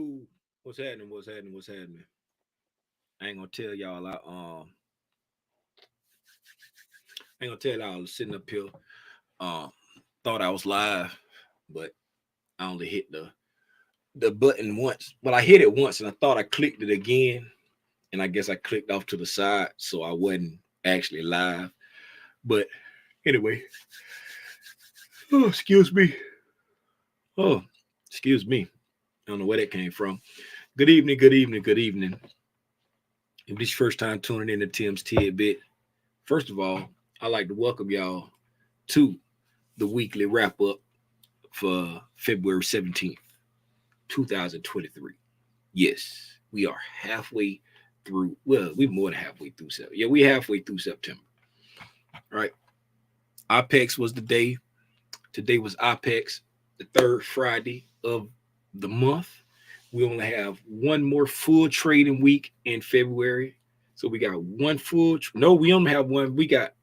Yo, what's happening? What's happening? What's happening? I ain't gonna tell y'all. I ain't gonna tell y'all. I was sitting up here. Um, thought I was live, but I only hit the button once. But I hit it once, and I thought I clicked it again, and I guess I clicked off to the side, so I wasn't actually live. But anyway, oh, excuse me. Oh, excuse me. I don't know where that came from. Good evening. Good evening. Good evening. If this is your first time tuning in to Tim's Tidbit, first of all, I'd like to welcome y'all to the weekly wrap up for February 17th, 2023. Yes, we are halfway through. Well, we're more than halfway through September. Yeah, we're halfway through September. All right. Apex was the day. Today was Apex, the third Friday of the month. We only have one more full trading week in February. So we got one full. No, we only have one. We got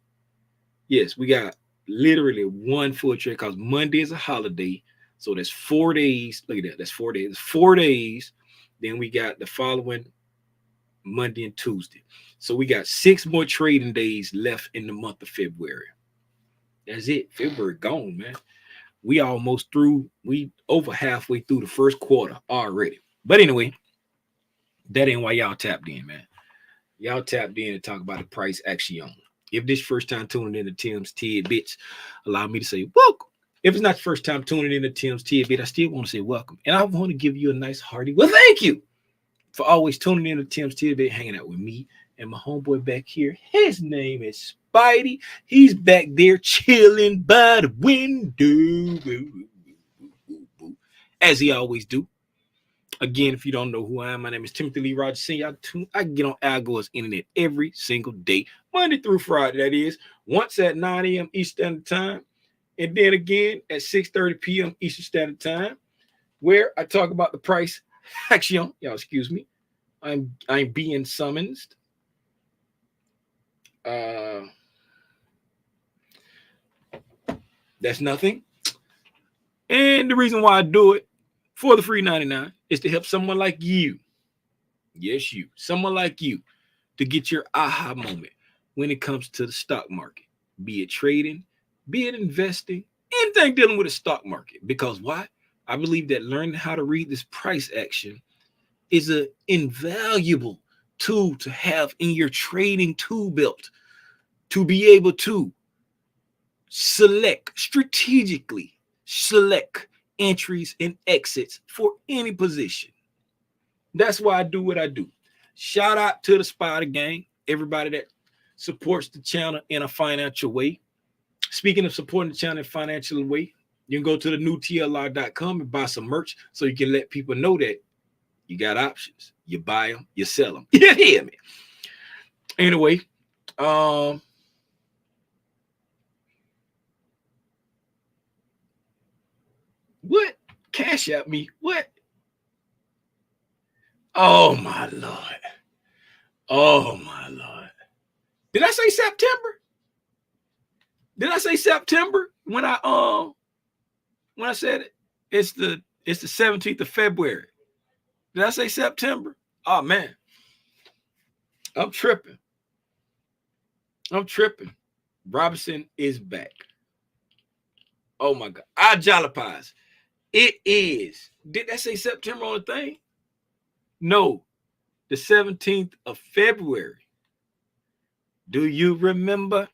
literally one full trade because Monday is a holiday. So that's 4 days. Look at that. That's 4 days. It's 4 days. Then we got the following Monday and Tuesday. So we got 6 more trading days left in the month of February. That's it. February gone, man. We almost through. We over halfway through the first quarter already. But anyway, that ain't why y'all tapped in, man. Y'all tapped in and talk about the price action. If this first time tuning in to Tim's Tidbits, allow me to say welcome. If it's not the first time tuning in to Tim's Tidbit, I still want to say welcome. And I want to give you a nice hearty, well, thank you for always tuning in to Tim's Tidbit, hanging out with me and my homeboy back here. His name is Spidey. He's back there chilling by the window, as he always do. Again, if you don't know who I am, my name is Timothy Lee Rogers Sr. I get on Algo's internet every single day, Monday through Friday, that is, once at 9 a.m. Eastern Standard Time, and then again at 6:30 p.m. Eastern Standard Time, where I talk about the price action. Y'all excuse me. I'm being summoned. That's nothing. And the reason why I do it for the free 99 is to help someone like you. Yes, you. Someone like you to get your aha moment when it comes to the stock market. Be it trading, be it investing, anything dealing with the stock market. Because why? I believe that learning how to read this price action is an invaluable tool to have in your trading tool belt to be able to strategically select entries and exits for any position. That's why I do what I do. Shout out to the Spider Gang, everybody that supports the channel in a financial way. Speaking of supporting the channel in a financial way, you can go to the newtlr.com and buy some merch so you can let people know that you got options. You buy them, you sell them. You hear me? Anyway, what? Cash at me? What? Oh my Lord. Oh my Lord. Did I say September? Did I say September when I said it? It's the 17th of February. Did I say September? Oh man. I'm tripping. Robinson is back. Oh my God. I jalapies. It is. Did I say September on the thing? No. The 17th of February. Do you remember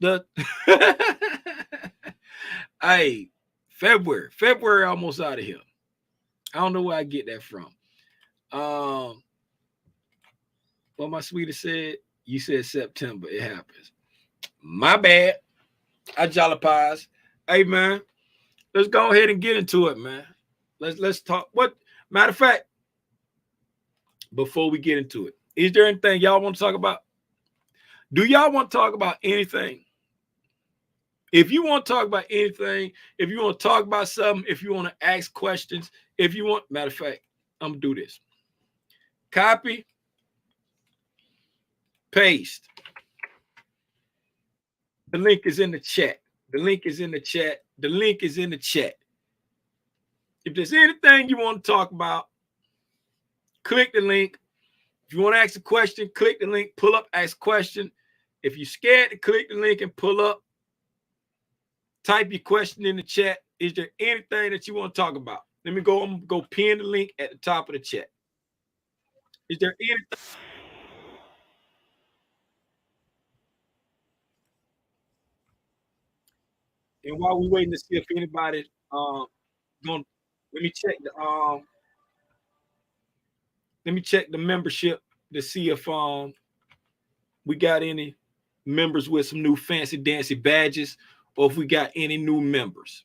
the hey, February almost out of here. I don't know where I get that from. What my sweetie said, you said September. It happens. My bad. I jalapies. Hey man, let's go ahead and get into it, man. Let's talk. What matter of fact, before we get into it, is there anything y'all want to talk about? Do y'all want to talk about anything? If you want to talk about anything, if you want to talk about something, if you want to ask questions, if you want, matter of fact, I'm going to do this. Copy, paste. The link is in the chat. The link is in the chat. If there's anything you want to talk about, click the link. If you want to ask a question, click the link, pull up, ask a question. If you're scared to click the link and pull up, type your question in the chat. Is there anything that you want to talk about? Let me go. I'm going to go pin the link at the top of the chat. Is there anything? And while we're waiting to see if anybody's going, let me check the membership to see if we got any members with some new fancy dancy badges, or if we got any new members.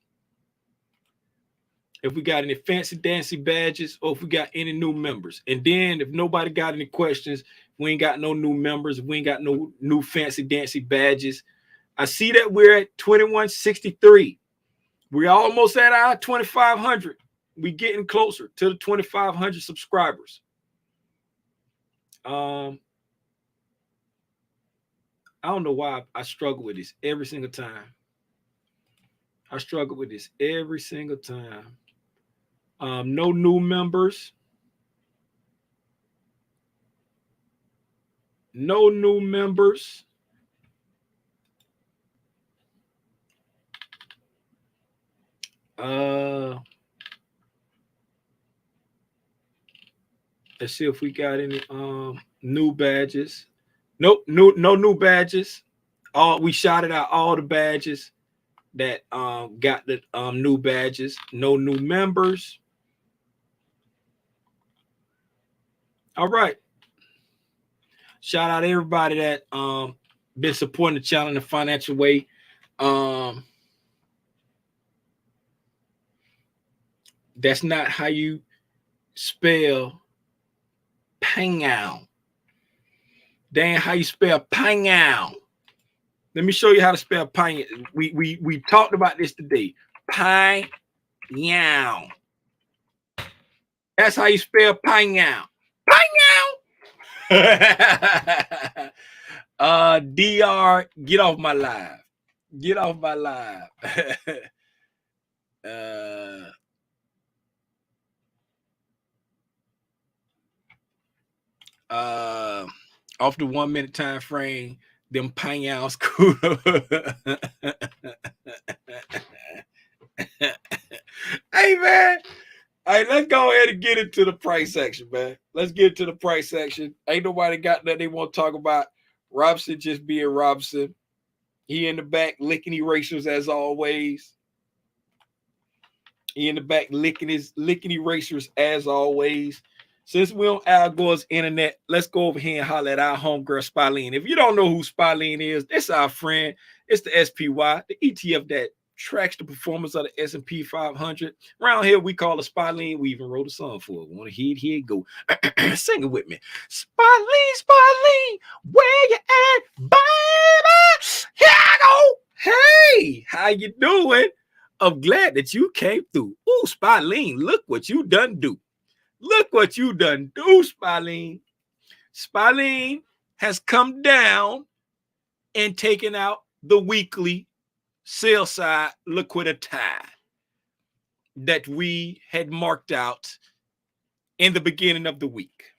If we got any fancy dancy badges, or if we got any new members. And then if nobody got any questions, we ain't got no new members, we ain't got no new fancy dancy badges. I see that we're at 2163. We're almost at our 2,500. We're getting closer to the 2,500 subscribers. I don't know why I struggle with this every single time. I struggle with this every single time. No new members. No new members. Let's see if we got any new badges. Nope, no new badges. We shouted out all the badges that got the new badges. No new members. All right. Shout out to everybody that been supporting the channel in a financial way. That's not how you spell Pangow. Dan, how you spell Pangow? Let me show you how to spell Pangow. We talked about this today. Pangow. That's how you spell Pangow. Pangow. DR, get off my live. Get off my live. Off the 1 minute time frame, them Pangows cool. Hey man, hey, let's go ahead and get into the price section, man. Let's get to the price section. Ain't nobody got nothing they want to talk about. Robson just being Robson. He in the back licking erasers as always. He in the back licking erasers as always. Since we're on Al Gore's internet, let's go over here and holler at our homegirl Spalene. If you don't know who Spalene is, this our friend. It's the SPY, the ETF that tracks the performance of the S&P 500. Around here, we call it Spalene. We even wrote a song for it. Want to hear it? Here it go. Sing it with me. Spalene, Spalene, where you at, baby? Here I go. Hey, how you doing? I'm glad that you came through. Ooh, Spalene, look what you done do. Look what you done do, Spalene. Spalene has come down and taken out the weekly sell side liquidity that we had marked out in the beginning of the week.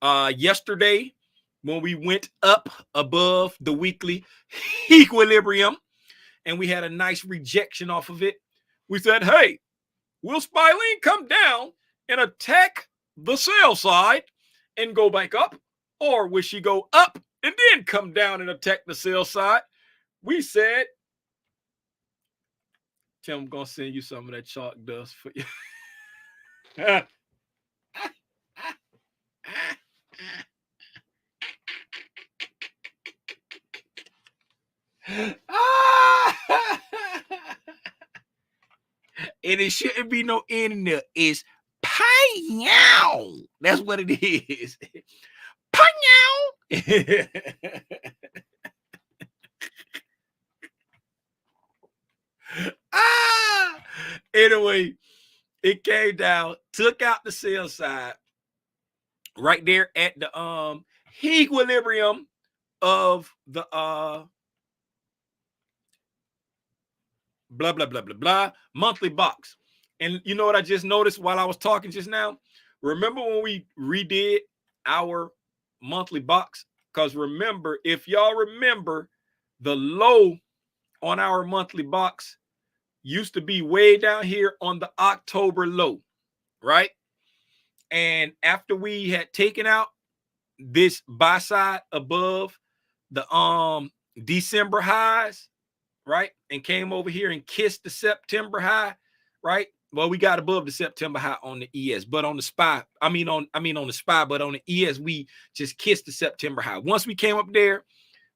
Yesterday, when we went up above the weekly equilibrium and we had a nice rejection off of it, we said, hey, will Spalene come down and attack the sell side and go back up? Or will she go up and then come down and attack the sell side? We said, Tim, I'm going to send you some of that chalk dust for you. And it shouldn't be no N in there. It's Pay-yow. That's what it is. Pay-yow. Anyway, it came down, took out the sell side right there at the equilibrium of the blah blah blah blah blah monthly box. And you know what I just noticed while I was talking just now? Remember when we redid our monthly box? Because remember, if y'all remember, the low on our monthly box used to be way down here on the October low, right? And after we had taken out this buy side above the December highs, right, and came over here and kissed the September high, right? Well, we got above the September high on the ES, but on the SPY, on the SPY, but on the ES, we just kissed the September high. Once we came up there,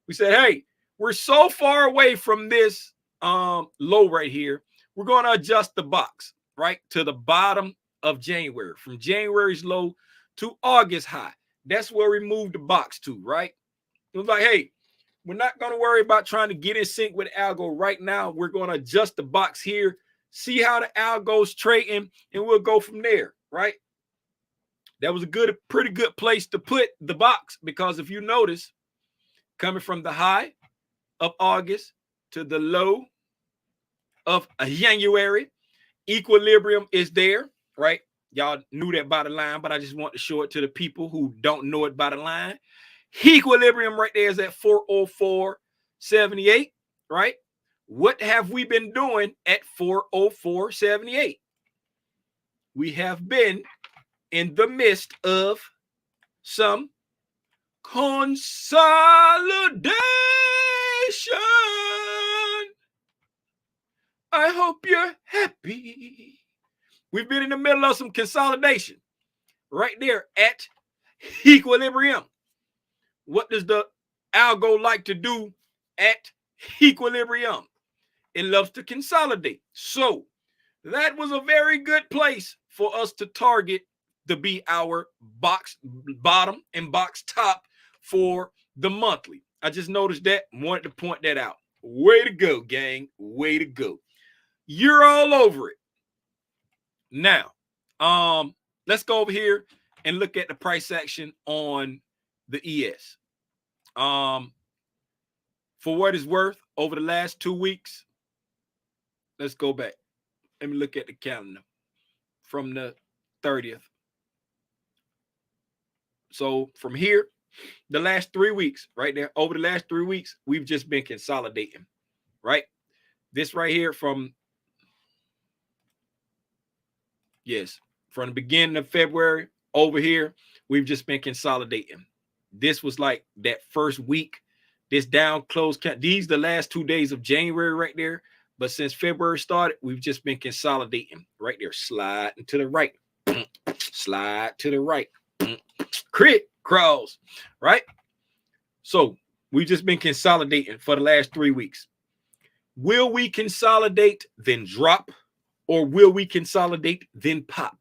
we said, hey, we're so far away from this low right here. We're going to adjust the box, right, to the bottom of January, from January's low to August high. That's where we moved the box to, right? It was like, hey, we're not going to worry about trying to get in sync with algo right now. We're going to adjust the box here, see how the algo's trading, and we'll go from there, right? That was a pretty good place to put the box, because if you notice, coming from the high of August to the low of January, equilibrium is there, right? Y'all knew that by the line, but I just want to show it to the people who don't know it by the line. Equilibrium right there is at 404.78, right? What have we been doing at 404.78? We have been in the midst of some consolidation. I hope you're happy. We've been in the middle of some consolidation right there at equilibrium. What does the algo like to do at equilibrium? It loves to consolidate. So that was a very good place for us to target to be our box bottom and box top for the monthly. I just noticed that, wanted to point that out. Way to go, gang. Way to go. You're all over it. Now, let's go over here and look at the price action on the ES. For what it's worth, over the last 2 weeks, let's go back. Let me look at the calendar from the 30th. So from here, the last 3 weeks, right there, over the last 3 weeks, we've just been consolidating, right? This right here from the beginning of February over here, we've just been consolidating. This was like that first week, this down close. These the last 2 days of January right there. But since February started, we've just been consolidating right there. Sliding to the right. Slide to the right. Crit crawls, right? So we've just been consolidating for the last 3 weeks. Will we consolidate, then drop? Or will we consolidate, then pop?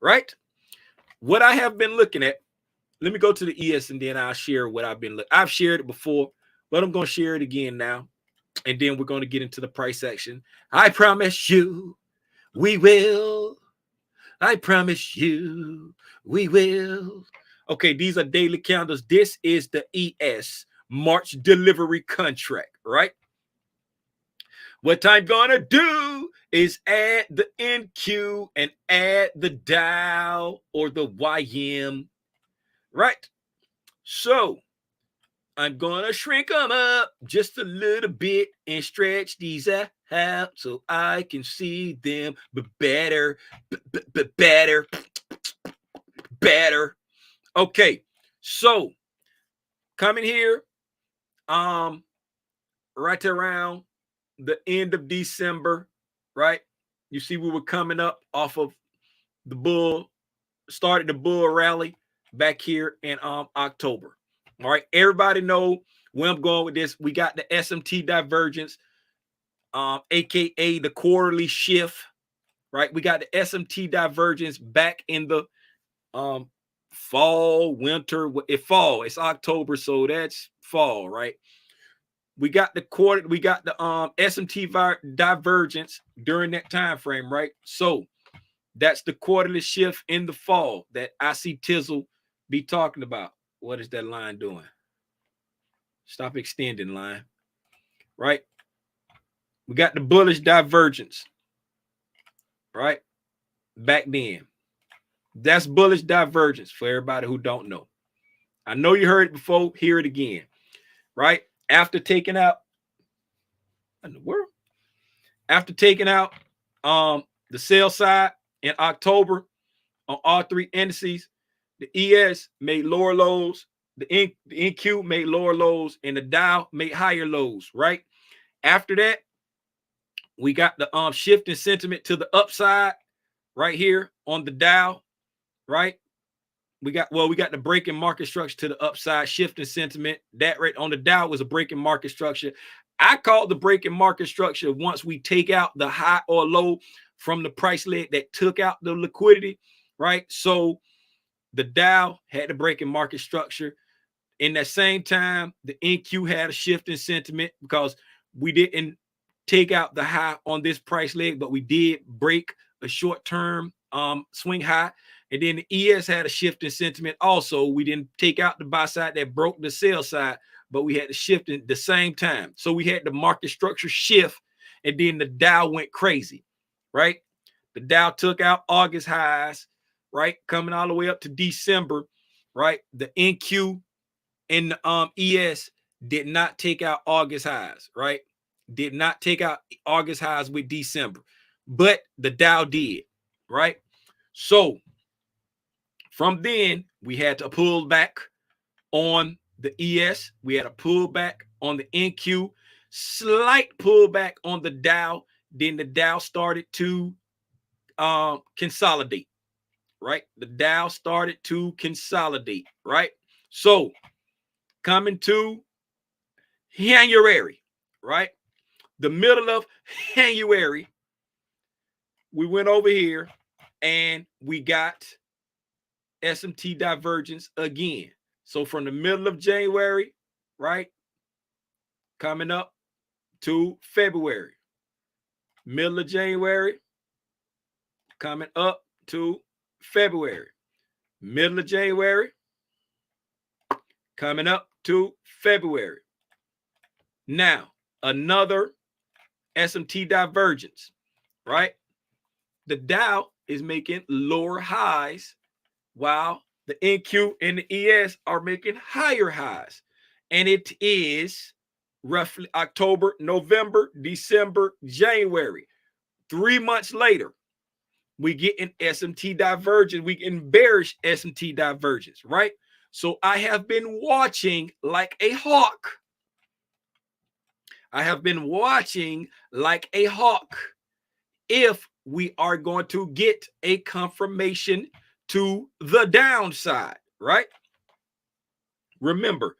Right? What I have been looking at, let me go to the ES and then I'll share what I've been looking. I've shared it before, but I'm going to share it again now. And then we're going to get into the price action. I promise you, we will. I promise you, we will. Okay, these are daily candles. This is the ES March delivery contract, right? What I'm going to do is add the NQ and add the Dow or the YM, right? So I'm going to shrink them up just a little bit and stretch these out so I can see them better. Okay, so coming here, right around the end of December, right? You see we were coming up off of the bull, started the bull rally back here in October. All right, everybody know where I'm going with this. We got the SMT divergence, aka the quarterly shift, right? We got the SMT divergence back in the fall, winter. It's October, so that's fall, right? We got the SMT divergence during that time frame, right? So that's the quarterly shift in the fall that I see Tizzle be talking about. What is that line doing? Stop extending, line. Right? We got the bullish divergence. Right? back then. That's bullish divergence for everybody who don't know. I know you heard it before, hear it again, right? After taking out, in the world, after taking out the sell side in October on all three indices, the ES made lower lows, the NQ made lower lows, and the Dow made higher lows, right? After that, we got the shift in sentiment to the upside right here on the Dow, right? We got the break in market structure to the upside, shift in sentiment. That rate on the Dow was a break in market structure. I call the break in market structure once we take out the high or low from the price leg that took out the liquidity, right? So the Dow had the break in market structure. In that same time, the NQ had a shift in sentiment because we didn't take out the high on this price leg, but we did break a short-term swing high. And then the ES had a shift in sentiment also. We didn't take out the buy side that broke the sell side, but we had to shift at the same time. So we had the market structure shift, and then the Dow went crazy, right? The Dow took out August highs, right? Coming all the way up to December, right? The NQ and the ES did not take out August highs, right? Did not take out August highs with December, but the Dow did, right? So from then, we had to pull back on the ES. We had a pullback on the NQ, slight pullback on the Dow. Then the Dow started to consolidate, right? The Dow started to consolidate, right? So coming to January, right? The middle of January, we went over here and we got SMT divergence again. So from the middle of January, right, coming up to February, middle of January, coming up to February, middle of January, coming up to February. Now, another SMT divergence, right? The Dow is making lower highs while the NQ and the ES are making higher highs. And it is roughly October, November, December, January. 3 months later, we get an SMT divergence. We get bearish SMT divergence, right? So I have been watching like a hawk. I have been watching like a hawk if we are going to get a confirmation to the downside, right? Remember,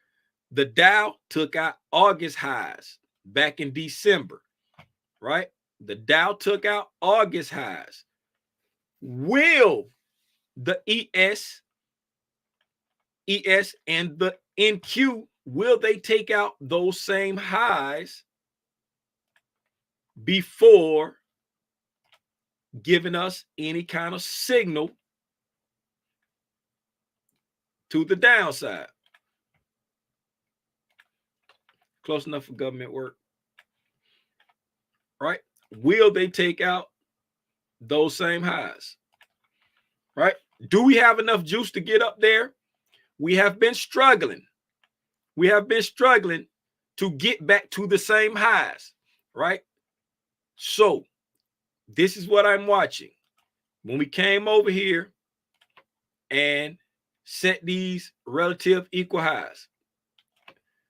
the Dow took out August highs back in December, right? The Dow took out August highs. Will the ES and the NQ, will they take out those same highs before giving us any kind of signal to the downside? Close enough for government work, right? Will they take out those same highs, right? Do we have enough juice to get up there? We have been struggling. We have been struggling to get back to the same highs, right? So this is what I'm watching. When we came over here and set these relative equal highs,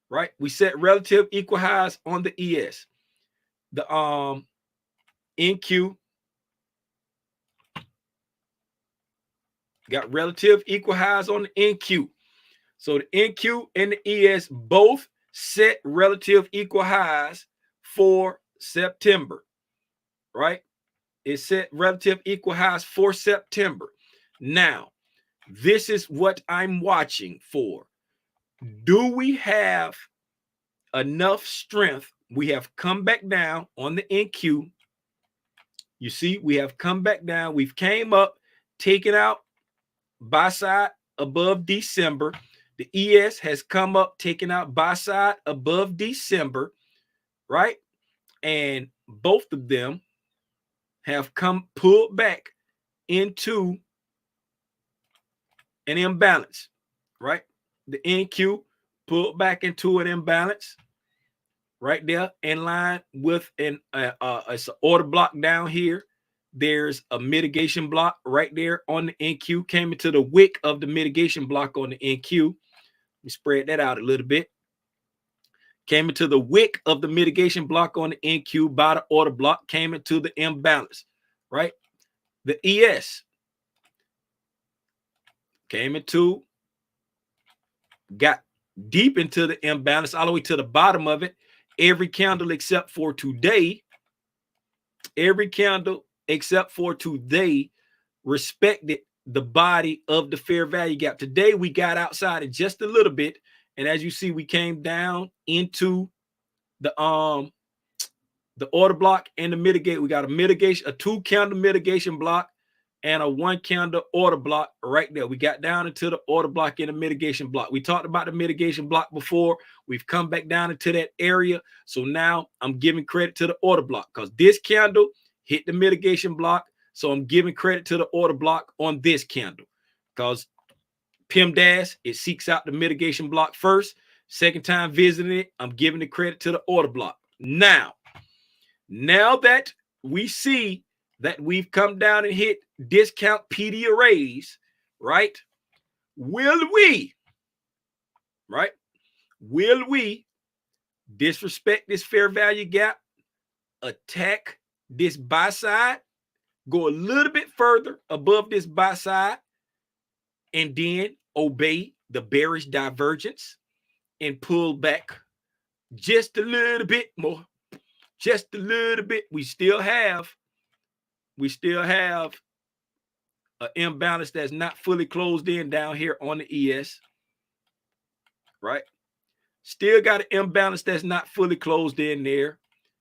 right? We set relative equal highs on the ES. The NQ got relative equal highs on the NQ. So the NQ and the ES both set relative equal highs for September, right? It set relative equal highs for September. Now, this is what I'm watching for. Do we have enough strength? We have come back down on the NQ. You see, we have come back down. We've came up, taken out buy side above December. The ES has come up, taken out buy side above December, right? And both of them have come pulled back into an imbalance, right? The NQ pulled back into an imbalance right there in line with it's an order block down here. There's a mitigation block right there on the NQ, came into the wick of the mitigation block on the NQ. We spread that out a little bit. Came into the wick of the mitigation block on the NQ by the order block, came into the imbalance, right? The ES came into, got deep into the imbalance all the way to the bottom of it. Every candle except for today, respected the body of the fair value gap. Today we got outside it just a little bit, and as you see, we came down into the order block and the mitigate. We got a 2-candle mitigation block and a 1-candle order block right there. We got down into the order block and the mitigation block. We talked about the mitigation block before. We've come back down into that area. So now I'm giving credit to the order block because this candle hit the mitigation block. So I'm giving credit to the order block on this candle because PIMDAS, it seeks out the mitigation block first. Second time visiting it, I'm giving the credit to the order block. Now that we see that we've come down and hit discount PD arrays, right? Will we disrespect this fair value gap, attack this buy side, go a little bit further above this buy side, and then obey the bearish divergence and pull back just a little bit more, just a little bit? We still have an imbalance that's not fully closed in down here on the ES, right? Still got an imbalance that's not fully closed in there.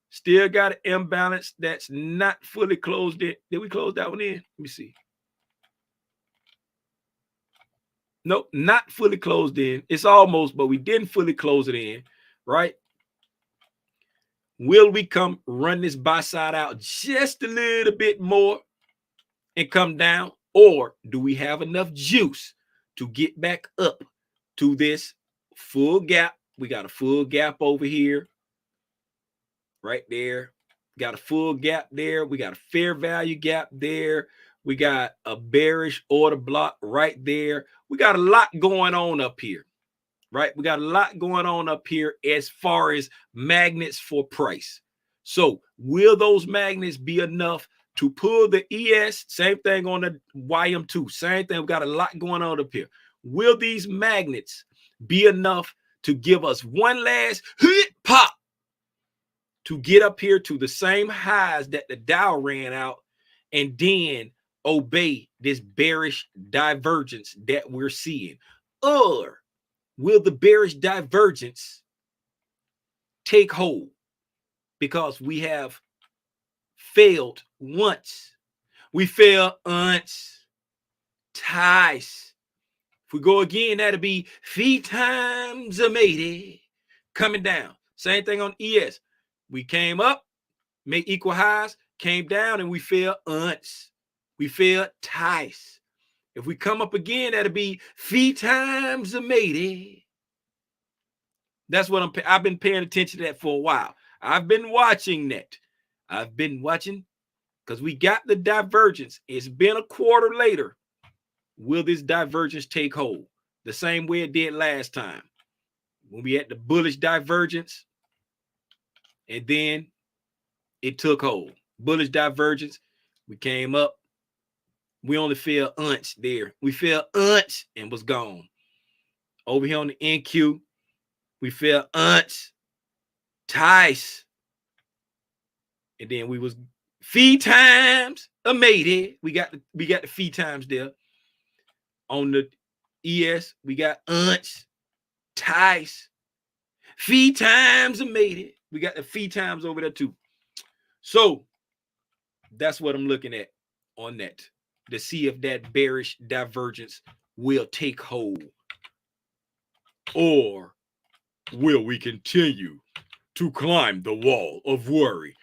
Still got an imbalance that's not fully closed in. Did we close that one in? Let me see. Nope, not fully closed in. It's almost, but we didn't fully close it in, right? Will we come run this buy side out just a little bit more and come down? Or do we have enough juice to get back up to this full gap? We got a full gap over here, right there. Got a full gap there. We got a fair value gap there. We got a bearish order block right there. We got a lot going on up here, right? We got a lot going on up here as far as magnets for price. So will those magnets be enough to pull the ES? Same thing on the YM2. Same thing. We got a lot going on up here. Will these magnets be enough to give us one last hit pop to get up here to the same highs that the Dow ran out and then obey this bearish divergence that we're seeing? Or will the bearish divergence take hold? Because we have failed once. We failed once, twice. If we go again, that'll be 3 times a matey coming down. Same thing on ES. We came up, made equal highs, came down, and we failed once. We failed twice. If we come up again, that'll be 3 times a matey. That's what I've been paying attention to that for a while. I've been watching that. I've been watching because we got the divergence. It's been a quarter later. Will this divergence take hold the same way it did last time when we had the bullish divergence and then it took hold? Bullish divergence. We came up. We only fell once there. We fell once and was gone. Over here on the NQ, we fell once, twice, and then we was 3 times a matey. We got the 3 times there. On the ES, we got once, twice, 3 times a matey. We got the 3 times over there too. So that's what I'm looking at on that, to see if that bearish divergence will take hold, or will we continue to climb the wall of worry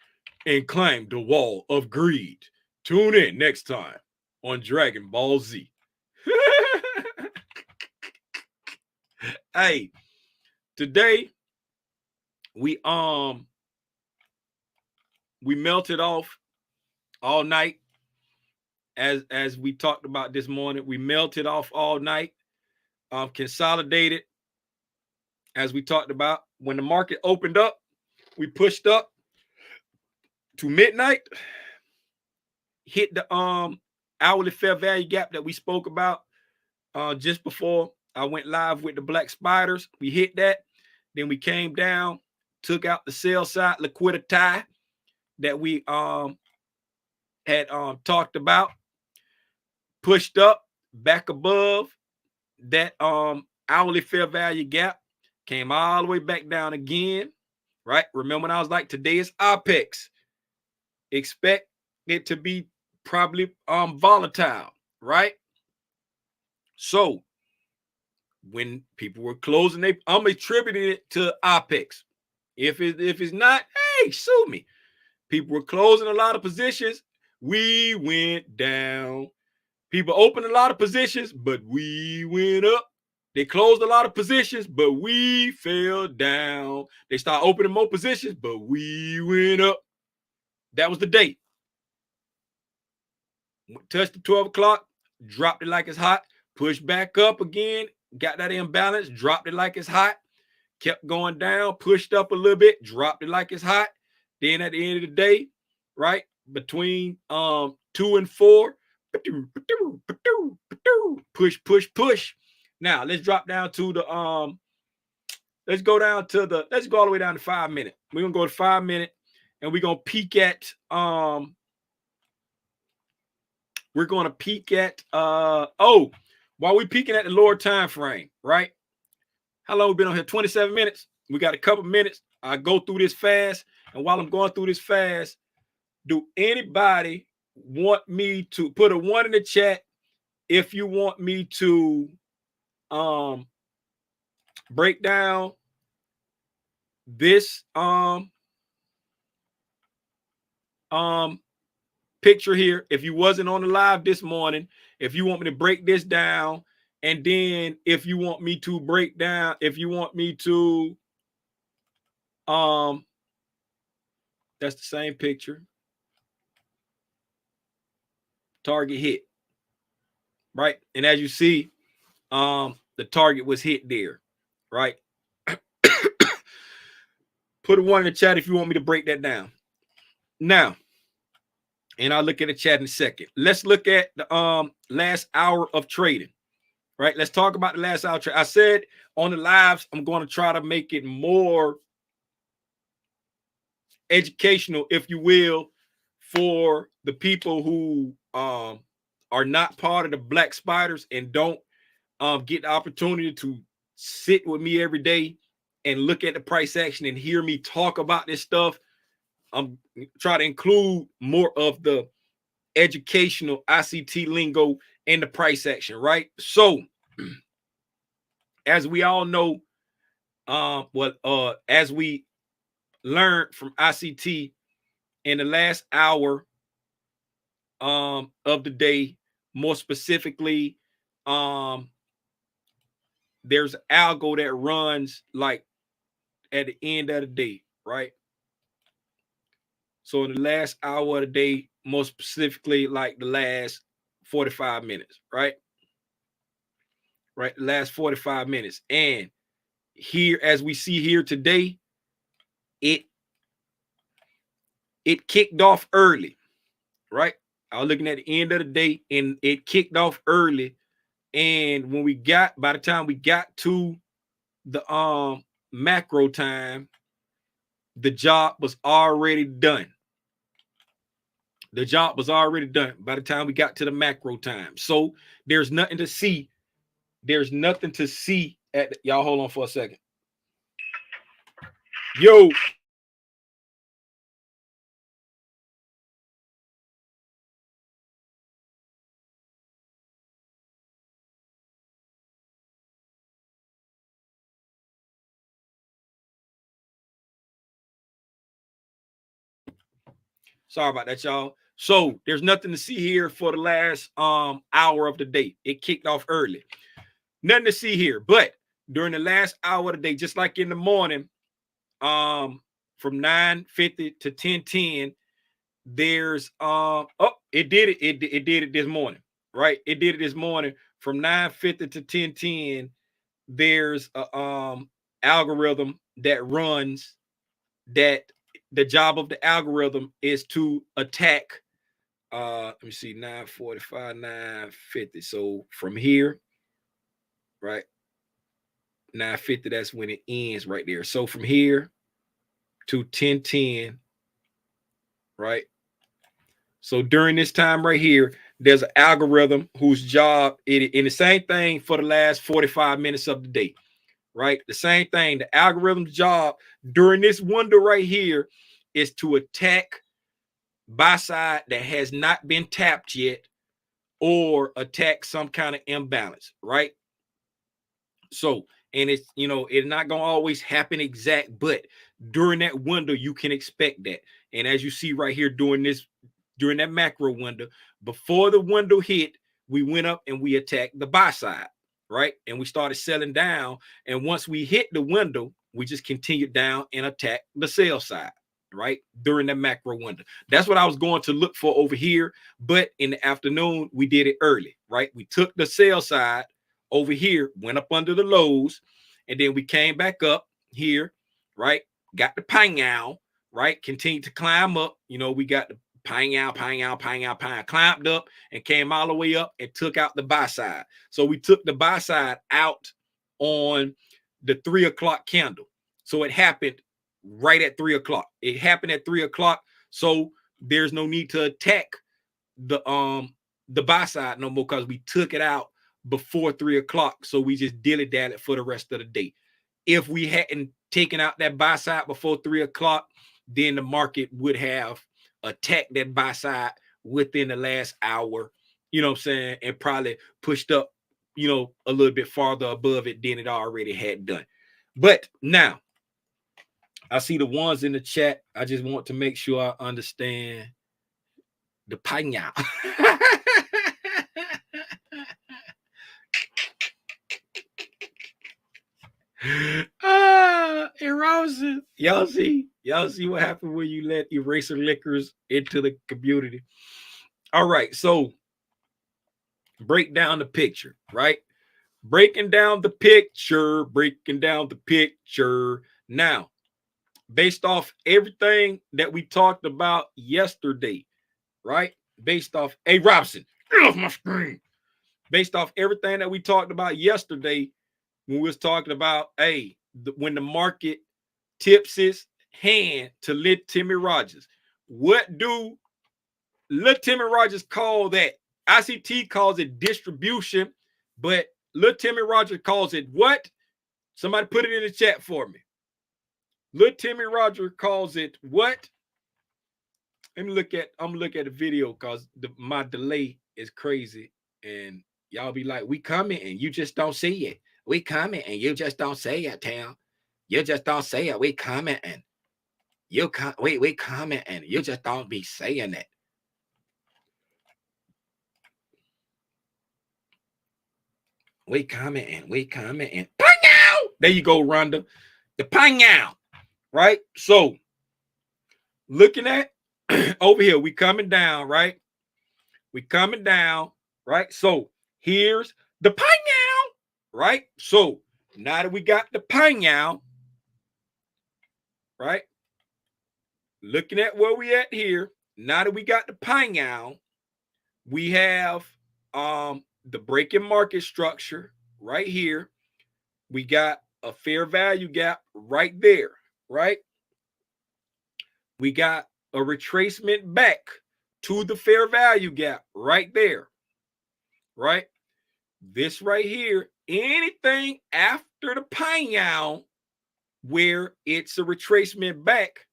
and climb the wall of greed? Tune in next time. on Dragon Ball Z. Hey, today we melted off all night. As we talked about this morning, we melted off all night. Consolidated, as we talked about. When the market opened up, we pushed up to midnight, hit the hourly fair value gap that we spoke about just before I went live with the Black Spiders. We hit that. Then we came down, took out the sell side liquidity that we had talked about, pushed up back above that hourly fair value gap, came all the way back down again, right? Remember when I was like, today is apex. Expect it to be probably volatile, right? So when people were closing, I'm attributing it to apex. If it's not, hey, sue me. People were closing a lot of positions. We went down. People opened a lot of positions, but we went up. They closed a lot of positions, but we fell down. They started opening more positions, but we went up. That was the day. Touched the 12 o'clock, dropped it like it's hot, pushed back up again, got that imbalance, dropped it like it's hot, kept going down, pushed up a little bit, dropped it like it's hot. Then at the end of the day, right, between 2 and 4, push. Now let's drop down to the let's go all the way down to 5 minutes. We're gonna go to 5 minutes and we're gonna peek at while we're peeking at the lower time frame, right? How long we been on here? 27 minutes. We got a couple minutes. I go through this fast, and while I'm going through this fast, do anybody want me to put a 1 in the chat if you want me to break down this picture here? If you wasn't on the live this morning, if you want me to break this down, and then if you want me to break down, if you want me to that's the same picture. Target hit, right? And as you see, the target was hit there, right? Put a 1 in the chat if you want me to break that down. Now, and I'll look at the chat in a second. Let's look at the last hour of trading, right? Let's talk about the last hour trade. I said on the lives, I'm going to try to make it more educational, if you will, for the people who are not part of the Black Spiders and don't get the opportunity to sit with me every day and look at the price action and hear me talk about this stuff. I'm trying to include more of the educational ICT lingo in the price action, right? So, as we all know, as we learned from ICT in the last hour of the day, more specifically, there's an algo that runs like at the end of the day, right? So in the last hour of the day, more specifically, like the last 45 minutes, right? Right, the last 45 minutes. And here, as we see here today, it kicked off early, right? I was looking at the end of the day, and it kicked off early. And when by the time we got to the macro time, the job was already done. The job was already done by the time we got to the macro time. So there's nothing to see. There's nothing to see at y'all. Hold on for a second. Yo. Sorry about that, y'all. So there's nothing to see here for the last hour of the day. It kicked off early. Nothing to see here. But during the last hour of the day, just like in the morning, from 9:50 to 10:10, there's it did it. It did it this morning, right? It did it this morning from 9:50 to 10:10. There's a algorithm that runs that the job of the algorithm is to attack. Let me see, 9:45, 9:50. So from here, right, 9:50, that's when it ends right there. So from here to 10:10, right? So during this time right here, there's an algorithm whose job in the same thing for the last 45 minutes of the day, right? The same thing. The algorithm's job during this window right here is to attack buy side that has not been tapped yet or attack some kind of imbalance, right? So, and it's, it's not going to always happen exact, but during that window, you can expect that. And as you see right here during that macro window, before the window hit, we went up and we attacked the buy side, right? And we started selling down. And once we hit the window, we just continued down and attacked the sell side, right? During the macro window. That's what I was going to look for over here. But in the afternoon, we did it early, right? We took the sell side over here, went up under the lows, and then we came back up here, right? Got the pang out, right? Continued to climb up. We got the pang out, climbed up and came all the way up and took out the buy side. So we took the buy side out on the 3 o'clock candle. So it happened right at 3 o'clock. It happened at 3 o'clock. So there's no need to attack the buy side no more because we took it out before 3 o'clock. So we just dilly-dally for the rest of the day. If we hadn't taken out that buy side before 3 o'clock, then the market would have attacked that buy side within the last hour, and probably pushed up, a little bit farther above it than it already had done. But now, I see the ones in the chat. I just want to make sure I understand the panya. Erosion. Y'all see what happened when you let eraser liquors into the community. All right, so break down the picture, right? Breaking down the picture. Now, based off everything that we talked about yesterday, right? Based off, hey Robson, get off my screen. Based off everything that we talked about yesterday, when we was talking about, when the market tips its hand to Lil Timmy Rogers, what do Lil Timmy Rogers call that? ICT calls it distribution, but Lil Timmy Rogers calls it what? Somebody put it in the chat for me. Lil Timmy Rogers calls it what? I'm gonna look at the video because my delay is crazy, and y'all be like, we coming and you just don't see it. We coming and you just don't say it, Tam. You just don't say it. We coming and we coming and you just don't be saying it. We coming and pang-ow! There you go, Rhonda. The pang-ow, right? So looking at over here, we coming down, right? We coming down, right? So here's the pang-ow, right? So now that we got the pang-ow, right? Looking at where we at here, now that we got the pang-ow, we have the breaking market structure right here. We got a fair value gap right there, right? We got a retracement back to the fair value gap right there, right? This right here, anything after the pang-ow where it's a retracement back,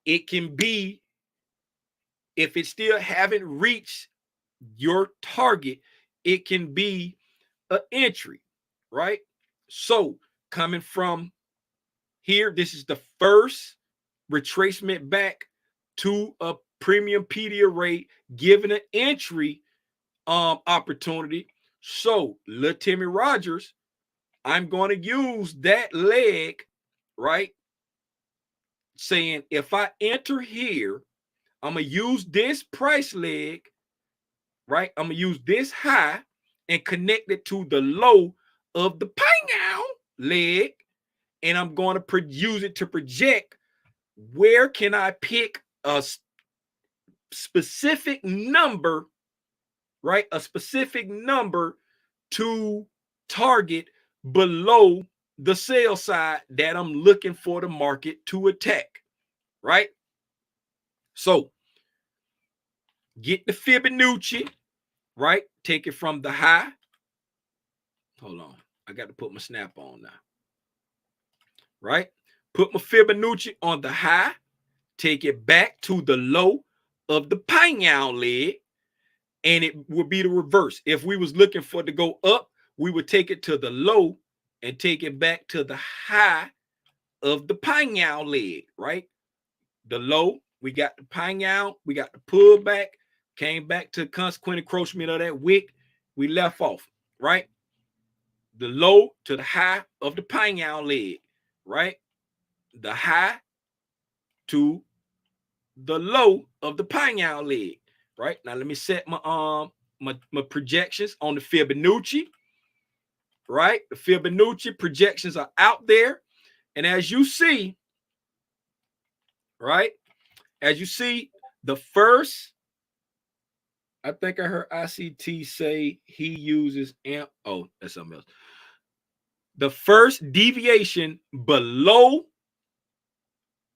it can be, if it still haven't reached your target, it can be an entry, right? So coming from here, this is the first retracement back to a premium PD array, giving an entry opportunity. So little Timmy Rogers, I'm going to use that leg, right? Saying if I enter here, I'm going to use this price leg, right? I'm going to use this high and connect it to the low of the Pangao leg. And I'm going to use it to project where can I pick a specific number, right? A specific number to target below the sell side that I'm looking for the market to attack, right? So get the Fibonacci, right? Take it from the high. Hold on. I got to put my snap on now, right? Put my Fibonacci on the high. Take it back to the low of the Pangao leg, and it would be the reverse. If we was looking for it to go up, we would take it to the low and take it back to the high of the Pangao leg, right? The low, we got the Pangao, we got the pullback, came back to consequent encroachment of that wick, we left off, right? The low to the high of the Pangao leg, right? The high to the low of the Pangao leg, right? Now let me set my my projections on the Fibonacci, right? The Fibonacci projections are out there, and as you see, right? As you see, the first, I think I heard ICT say he uses amp. Oh, that's something else. The first deviation below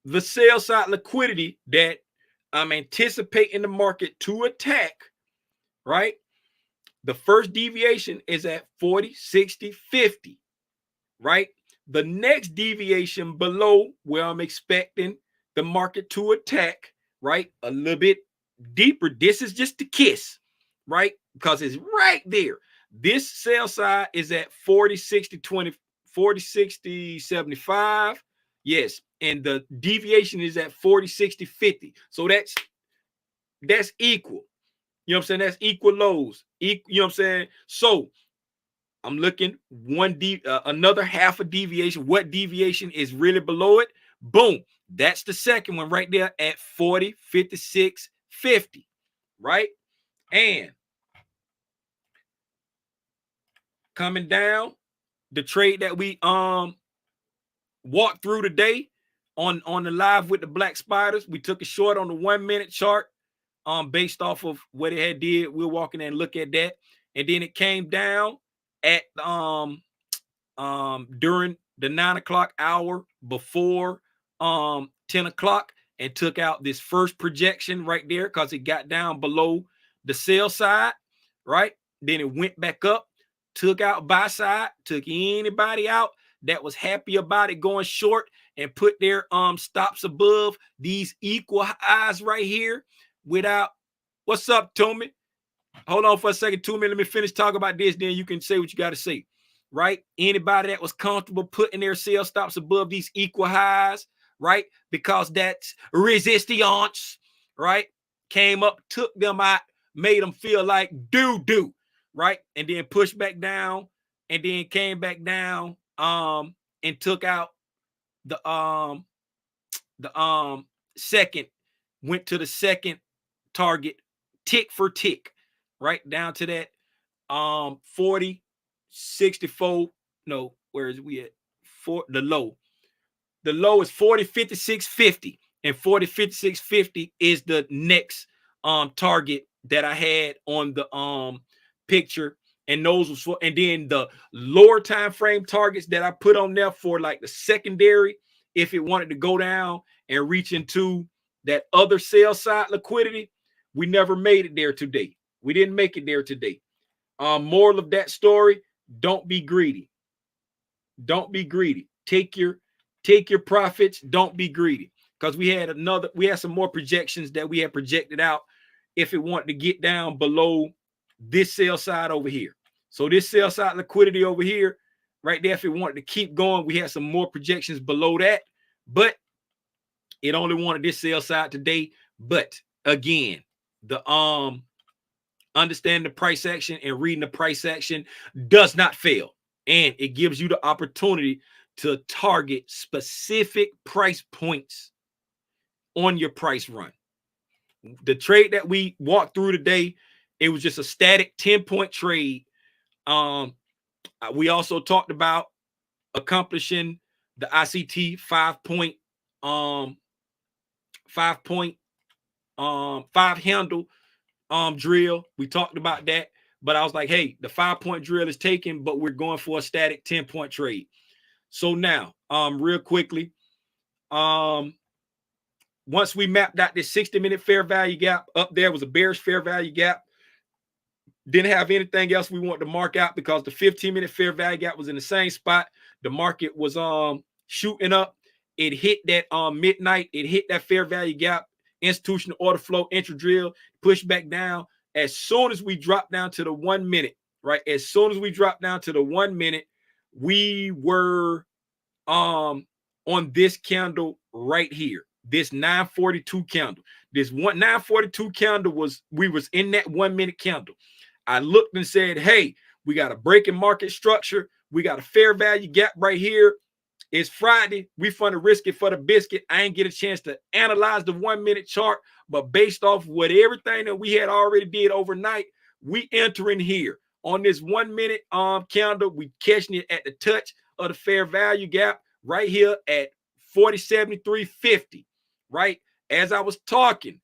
the sell side liquidity that I'm anticipating the market to attack, right? The first deviation is at 40, 60, 50, right? The next deviation below where I'm expecting the market to attack, right? A little bit deeper. This is just the kiss, right? Because it's right there. This sell side is at 40, 60, 20, 40, 60, 75. Yes. And the deviation is at 40, 60, 50. So that's equal. You know what I'm saying? That's equal lows. You know what I'm saying? So I'm looking another half a deviation. What deviation is really below it? Boom. That's the second one right there at 40, 56, 50. Right? And coming down, the trade that we walked through today on the live with the Black Spiders, we took a short on the 1 minute chart based off of what it had did. We're walking and look at that. And then it came down at during the 9 o'clock hour before 10 o'clock and took out this first projection right there because it got down below the sell side, right? Then it went back up, took out buy side, took anybody out that was happy about it going short and put their stops above these equal highs right here without. What's up, Tommy? Hold on for a second, Tommy. Let me finish talking about this, then you can say what you got to say. Right? Anybody that was comfortable putting their sell stops above these equal highs, right? Because that's resistance, right? Came up, took them out, made them feel like doo-doo, right? And then pushed back down and then came back down and took out the second, went to the second target tick for tick, right? Down to that 40, 64. No, where is we at? For the low. The low is 40, 56, 50. And 40, 56, 50 is the next target that I had on the picture. And those was for, and then the lower time frame targets that I put on there for like the secondary, if it wanted to go down and reach into that other sell side liquidity, we never made it there today. We didn't make it there today. Moral of that story, don't be greedy. Don't be greedy. Take your profits. Don't be greedy. Because we had some more projections that we had projected out if it wanted to get down below this sell side over here. So this sell side liquidity over here, right there, if it wanted to keep going, we had some more projections below that, but it only wanted this sell side today. But again, the understanding the price action and reading the price action does not fail. And it gives you the opportunity to target specific price points on your price run. The trade that we walked through today, it was just a static 10-point trade. We also talked about accomplishing the ICT 5-point 5-handle drill. We talked about that, but I was like, hey, the 5-point drill is taken, but we're going for a static 10-point trade. So now, real quickly, once we mapped out this 60-minute fair value gap, up there was a bearish fair value gap. Didn't have anything else we wanted to mark out because the 15-minute fair value gap was in the same spot. The market was shooting up. It hit that midnight. It hit that fair value gap. Institutional order flow, entry drill, push back down. As soon as we drop down to the 1 minute, right? As soon as we drop down to the 1 minute, we were on this candle right here. This 942 candle. This 942 candle was in that 1 minute candle. I looked and said, hey, we got a breaking market structure. We got a fair value gap right here. It's Friday. We finna risk it for the biscuit. I ain't get a chance to analyze the 1 minute chart, but based off what everything that we had already did overnight, we entering here on this 1 minute candle. We catching it at the touch of the fair value gap right here at 40.73.50. Right as I was talking,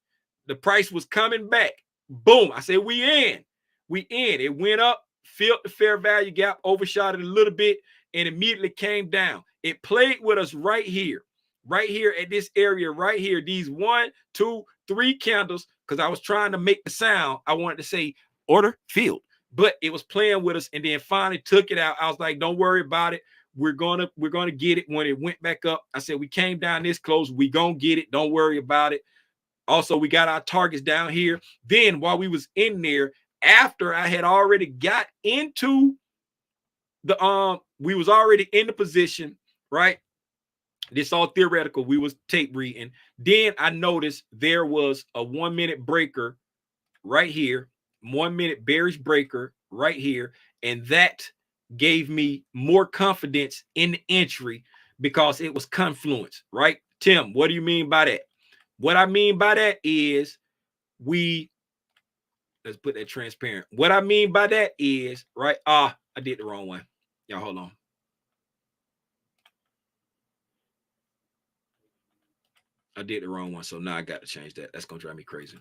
the price was coming back. Boom! I said we in. It went up, filled the fair value gap, overshot it a little bit, and immediately came down. It played with us right here at this area right here. These 1, 2, 3 candles, because I was trying to make the sound. I wanted to say order filled, but it was playing with us, and then finally took it out. I was like, don't worry about it. We're gonna get it. When it went back up, I said we came down this close. We gonna get it. Don't worry about it. Also, we got our targets down here. Then while we was in there, after I had already got into the we was already in the position, right? This all theoretical. We was tape reading. Then I noticed there was a 1 minute breaker right here, 1 minute bearish breaker right here, and that gave me more confidence in the entry because it was confluence, right? Tim, what do you mean by that? What I mean by that is let's put that transparent. What I mean by that is, right? I did the wrong one. Y'all hold on. I did the wrong one, so now I got to change that. That's going to drive me crazy.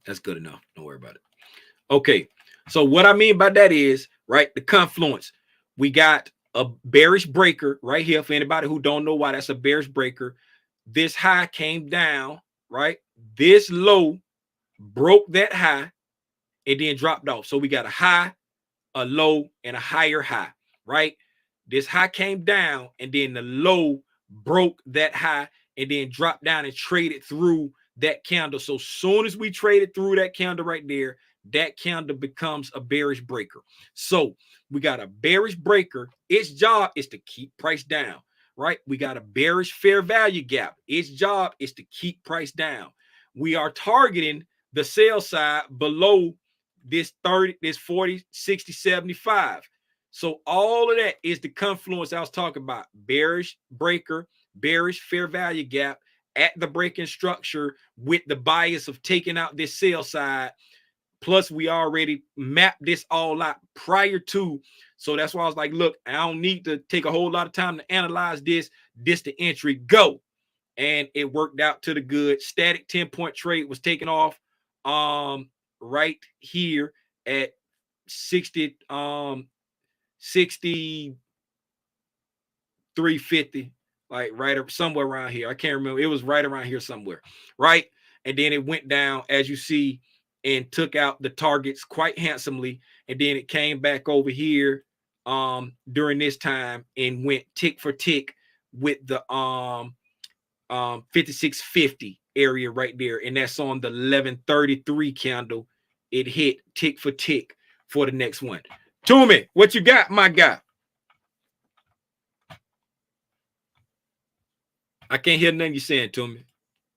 That's good enough. Don't worry about it. Okay, so what I mean by that is, right, the confluence. We got a bearish breaker right here. For anybody who don't know why that's a bearish breaker, this high came down, right? This low broke that high and then dropped off. So we got a high, a low, and a higher high, right? This high came down and then the low broke that high and then dropped down and traded through that candle. So soon as we traded through that candle right there, that candle becomes a bearish breaker. So we got a bearish breaker. Its job is to keep price down, right? We got a bearish fair value gap. Its job is to keep price down. We are targeting the sell side below this 40, 60, 75. So all of that is the confluence I was talking about. Bearish breaker, bearish fair value gap at the breaking structure with the bias of taking out this sell side. Plus, we already mapped this all out prior to. So that's why I was like, look, I don't need to take a whole lot of time to analyze this. This the entry, go. And it worked out to the good. Static 10-point trade was taken off right here at 63.50, like right up somewhere around here. I can't remember. It was right around here somewhere, right? And then it went down, as you see, and took out the targets quite handsomely. And then it came back over here during this time and went tick for tick with the 56.50 area right there. And that's on the 11:33 candle. It hit tick for tick for the next one. Toomey, what you got, my guy? I can't hear nothing you're saying, Toomey.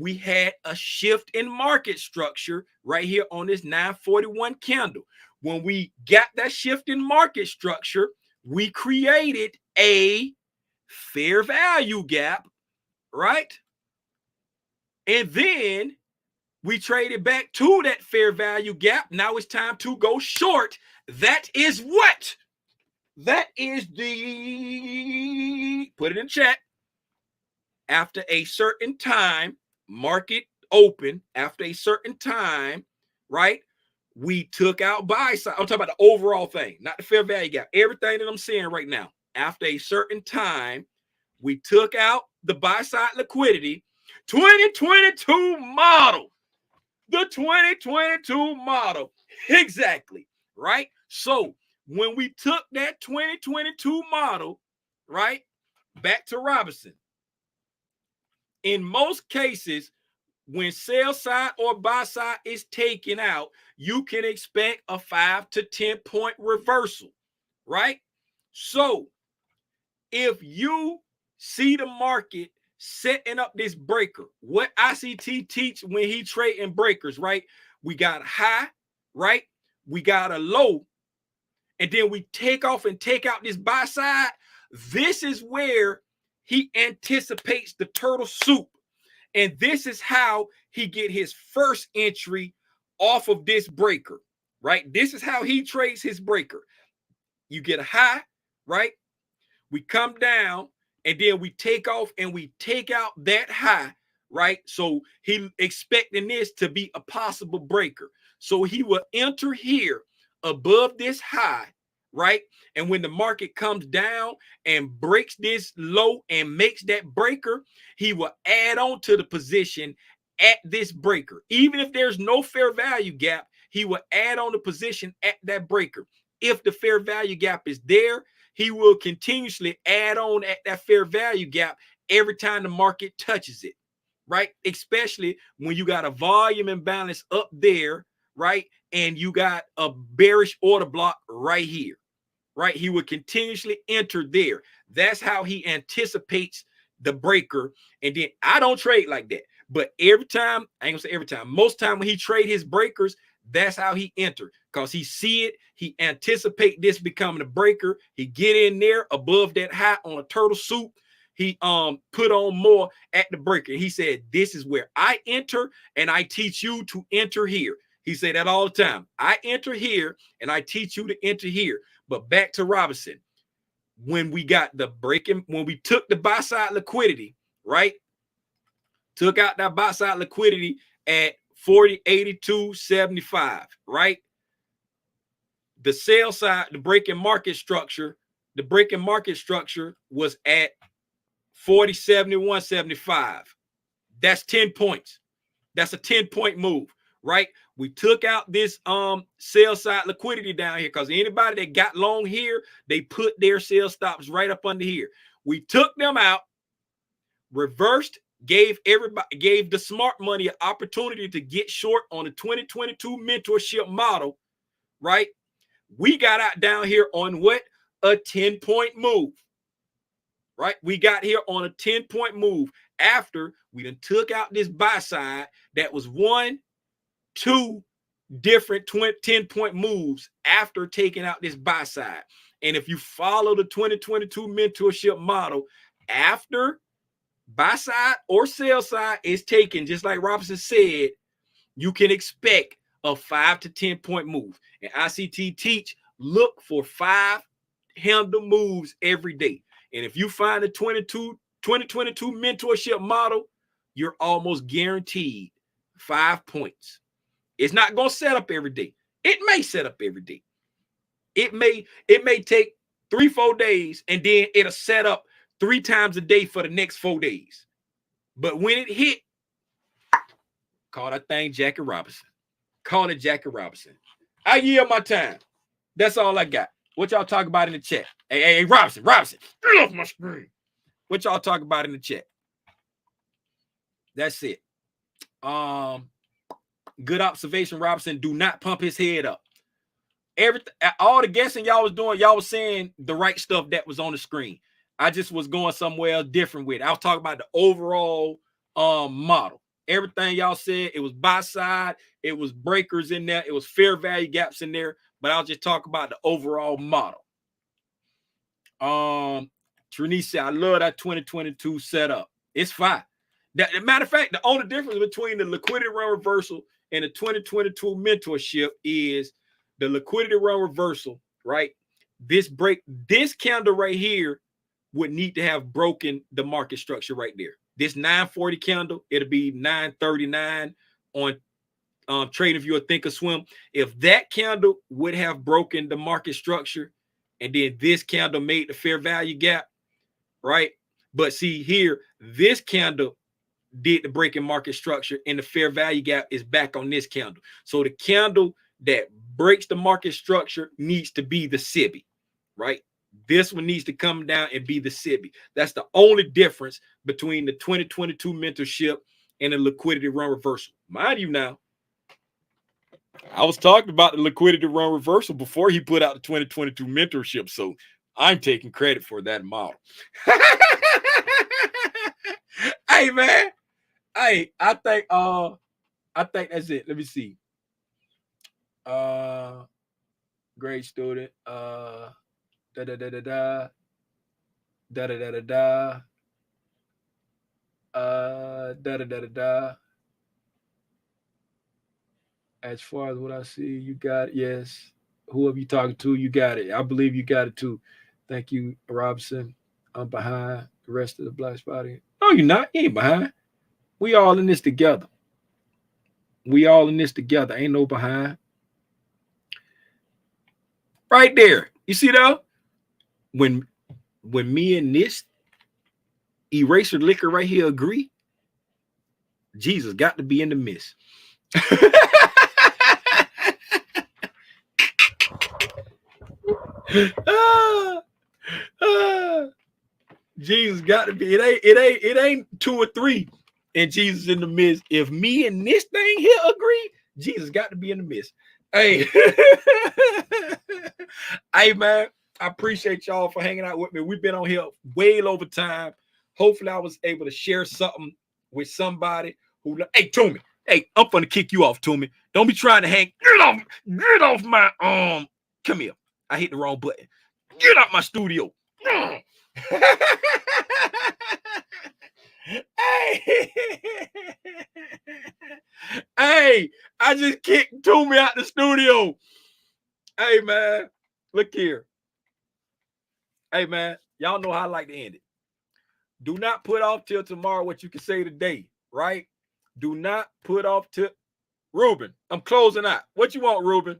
we had a shift in market structure right here on this 941 candle. When we got that shift in market structure, we created a fair value gap, right? And then we traded back to that fair value gap. Now it's time to go short. That is what? That is the, put it in chat. After a certain time, market open, after a certain time, right? We took out buy side. I'm talking about the overall thing, not the fair value gap. Everything that I'm saying right now. After a certain time, we took out the buy side liquidity. 2022 model. The 2022 model. Exactly. Right? So when we took that 2022 model, right, back to Robinson, in most cases, when sell side or buy side is taken out, you can expect a 5 to 10 point reversal, right? So if you see the market setting up this breaker, what ICT teach when he trading breakers, right? We got a high, right? We got a low, and then we take off and take out this buy side. This is where he anticipates the turtle soup. And this is how he get his first entry off of this breaker, right? This is how he trades his breaker. You get a high, right? We come down, and then we take off and we take out that high, right? So he expecting this to be a possible breaker. So he will enter here above this high, right? And when the market comes down and breaks this low and makes that breaker, he will add on to the position at this breaker. Even if there's no fair value gap, he will add on the position at that breaker. If the fair value gap is there, he will continuously add on at that fair value gap every time the market touches it, right? Especially when you got a volume imbalance up there, right? And you got a bearish order block right here, right? He would continuously enter there. That's how he anticipates the breaker. And then I don't trade like that. But every time, I ain't gonna say every time, most time when he trade his breakers, that's how he enter, because he see it, he anticipate this becoming a breaker. He get in there above that high on a turtle soup. He put on more at the breaker. He said, this is where I enter, and I teach you to enter here. He said that all the time. I enter here, and I teach you to enter here. But back to Robinson, when we got the breaking, when we took the buy side liquidity, right? Took out that buy side liquidity at 40.8275, right? The sell side, the breaking market structure was at 40.7175. That's 10 points. That's a 10-point move, right? We took out this sell side liquidity down here, because anybody that got long here, they put their sell stops right up under here. We took them out, reversed, gave the smart money an opportunity to get short on the 2022 mentorship model, right? We got out down here on what? A 10-point move, right? We got here on a 10-point move after we done took out this buy side that was 2 different 10-point moves after taking out this buy side. And if you follow the 2022 mentorship model, after buy side or sell side is taken, just like Robinson said, you can expect a 5 to 10-point move. And ICT teach, look for 5 handle moves every day. And if you find the 2022 mentorship model, you're almost guaranteed 5 points. It's not going to set up every day. It may set up every day. It may take 3-4 days, and then it'll set up 3 times a day for the next 4 days. But when it hit, call that thing Jackie Robinson. Call it Jackie Robinson. I yield my time. That's all I got. What y'all talk about in the chat? Hey, Robinson, get off my screen. What y'all talk about in the chat? That's it. Good observation, Robinson. Do not pump his head up. Everything, all the guessing y'all was doing, y'all was saying the right stuff that was on the screen. I just was going somewhere different with it. I was talking about the overall model. everything y'all said. It was buy side, it was breakers in there, it was fair value gaps in there, but I'll just talk about the overall model. Trini said, I love that 2022 setup. It's fine. Matter of fact, the only difference between the liquidity run reversal and the 2022 mentorship is the liquidity run reversal, right? This candle right here would need to have broken the market structure right there. This 940 candle, it'll be 939 on TradingView or Thinkorswim. If that candle would have broken the market structure, and then this candle made the fair value gap, right? But see here, this candle did the breaking market structure, and the fair value gap is back on this candle. So the candle that breaks the market structure needs to be the SIBI, right? This one needs to come down and be the SIBI. That's the only difference between the 2022 mentorship and the liquidity run reversal. Mind you now, I was talking about the liquidity run reversal before he put out the 2022 mentorship, so I'm taking credit for that model. Hey man, hey, I think that's it. Let me see. Great student. Da da da da da da da da da da da da da da da. As far as what I see, you got it. Yes. Whoever you talking to, you got it. I believe you got it too. Thank you, Robinson. I'm behind the rest of the Black Spotty. No, you're not. You ain't behind. We all in this together. We all in this together. Ain't no behind. Right there. You see though? When me and this eraser liquor right here agree, Jesus got to be in the midst. Jesus got to be. It ain't 2 or 3, and Jesus in the midst. If me and this thing here agree, Jesus got to be in the midst. Hey, hey man, I appreciate y'all for hanging out with me. We've been on here way over time. Hopefully, I was able to share something with somebody who. Hey, Toomey. Hey, I'm gonna kick you off, Toomey. Don't be trying to hang. Get off my Come here. I hit the wrong button. Get out my studio. Hey, hey, I just kicked Toomey out the studio. Hey man, look here. Hey man, y'all know how I like to end it. Do not put off till tomorrow what you can say today, right? Do not put off till Ruben. I'm closing out. What you want, Ruben?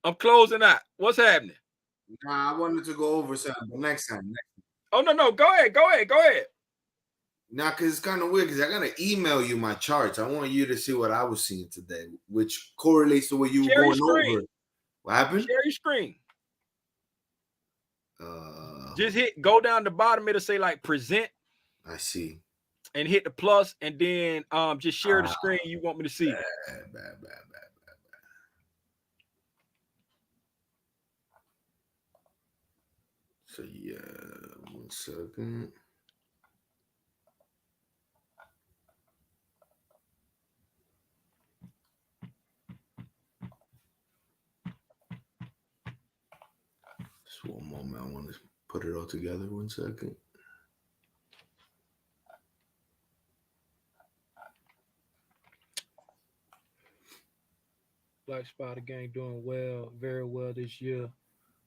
I'm closing out. What's happening? Nah, I wanted to go over something next time. Oh no, go ahead. Now, because it's kind of weird because I gotta email you my charts. I want you to see what I was seeing today, which correlates to what you were going over. What happened? Share your screen. Just go down the bottom. It'll say like present. I see. And hit the plus, and then just share the screen you want me to see. Bad. So yeah, 1 second. Just one moment. I want to put it all together. 1 second. Black Spider Gang doing well, very well this year.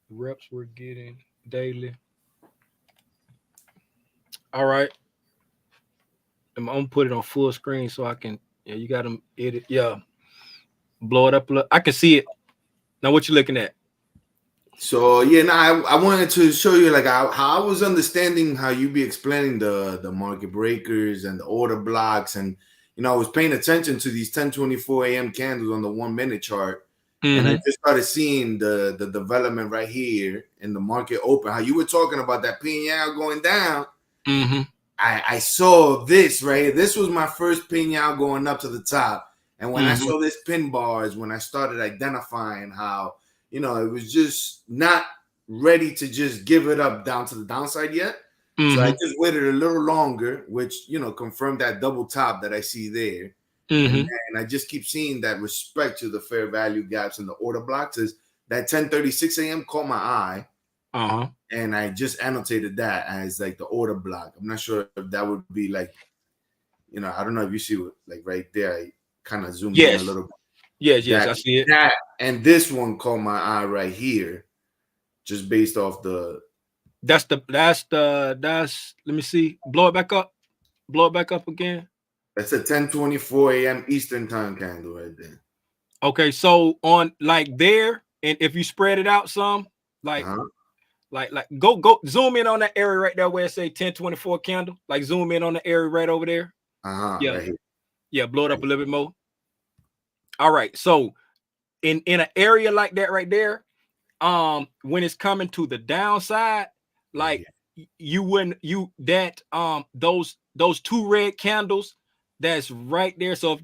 The reps we're getting daily. All right. I'm gonna put it on full screen so I can. Yeah, you got to edit. Yeah, blow it up. I can see it. Now, what you looking at? So yeah, now I wanted to show you like how I was understanding how you be explaining the market breakers and the order blocks, and I was paying attention to these 10:24 a.m. candles on the 1 minute chart, and I just started seeing the development right here in the market open. How you were talking about that PNL going down. I saw this right here. This was my first PNL going up to the top, and when I saw this pin bar is when I started identifying how it was just not ready to just give it up down to the downside yet. So I just waited a little longer, which confirmed that double top that I see there. And I just keep seeing that respect to the fair value gaps in the order blocks is that 10:36 a.m. caught my eye. And I just annotated that as like the order block. I'm not sure if that would be like, you know, I don't know if you see what, like right there, I kind of zoomed in a little bit. Yes, I see it. That and this one caught my eye right here, just based off the. That's let me see. Blow it back up. Blow it back up again. That's a 10:24 a.m. Eastern time candle right there. Okay, so on like there, and if you spread it out some, like go zoom in on that area right there where it say 1024 candle. Like zoom in on the area right over there. Yeah, right here. Yeah, blow it up a little bit more. All right, so in an area like that right there, when it's coming to the downside, like you wouldn't those two red candles that's right there. So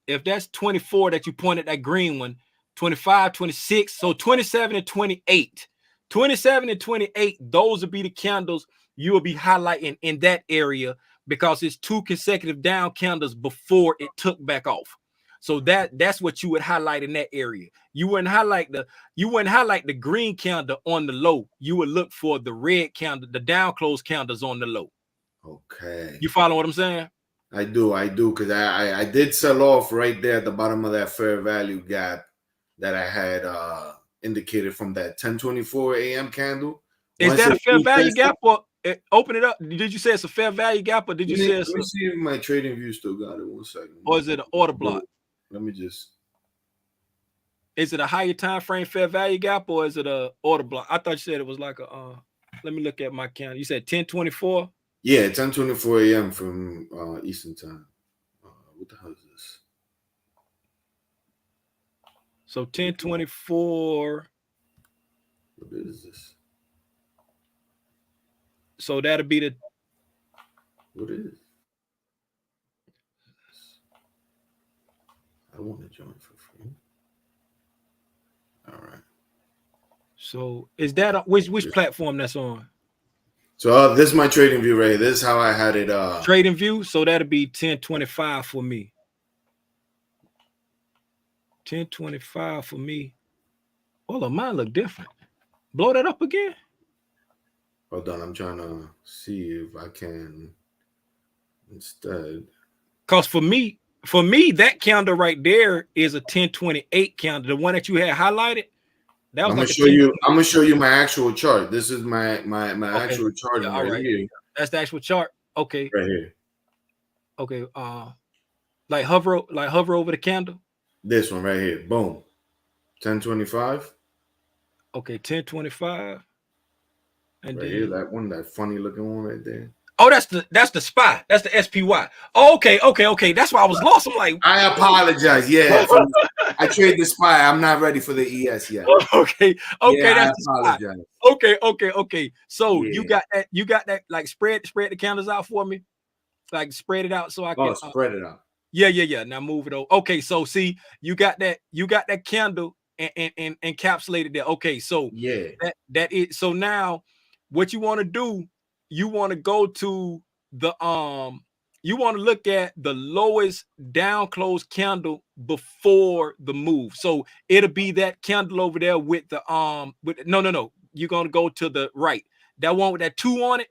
if that's 24 that you pointed, that green one, 25, 26, so 27 and 28. 27 and 28, those will be the candles you will be highlighting in that area because it's two consecutive down candles before it took back off. So that's what you would highlight in that area. You wouldn't highlight the green candle on the low. You would look for the red candle, the down close candles on the low. Okay. You follow what I'm saying? I do, because I did sell off right there at the bottom of that fair value gap that I had indicated from that 10:24 a.m. candle. Is that a fair value gap or open it up? Did you say it's a fair value gap or did you say it's let me see if my trading view still got it? 1 second. Or is it an order block? Let me just. Is it a higher time frame fair value gap or is it a order block? I thought you said it was like a let me look at my count. You said 10:24? Yeah, 10:24 a.m. from Eastern time. What the hell is this? So 10:24. What is this? So that'll be the. What is? I want to join for free. All right. So is that which platform that's on? So this is my trading view right here. This is how I had it. Trading view. So that'll be 10:25 for me. 10:25 for me. Well, mine look different. Blow that up again. Hold on, I'm trying to see if I can instead. Cause for me, that candle right there is a 10:28 candle. The one that you had highlighted. That was I'm gonna show you my actual chart. This is my actual chart right here. That's the actual chart. Okay. Right here. Okay. Like hover over the candle. This one right here. Boom. 10:25. Okay, 10:25. And right here, that one, that funny looking one right there. Oh, that's the SPY. That's the SPY. Oh, okay. That's why I was lost. I'm like, I apologize. Yeah, I trade the SPY. I'm not ready for the ES yet. Okay. Yeah, that's I apologize. Okay. So you got that. Like spread the candles out for me. Like spread it out so I can spread it out. Yeah. Now move it over. Okay, so see, you got that candle and encapsulated there. Okay, so yeah, that is so now what you want to do, you want to go to the you want to look at the lowest down close candle before the move. So it'll be that candle over there with the no. You're gonna go to the right. That one with that 2 on it.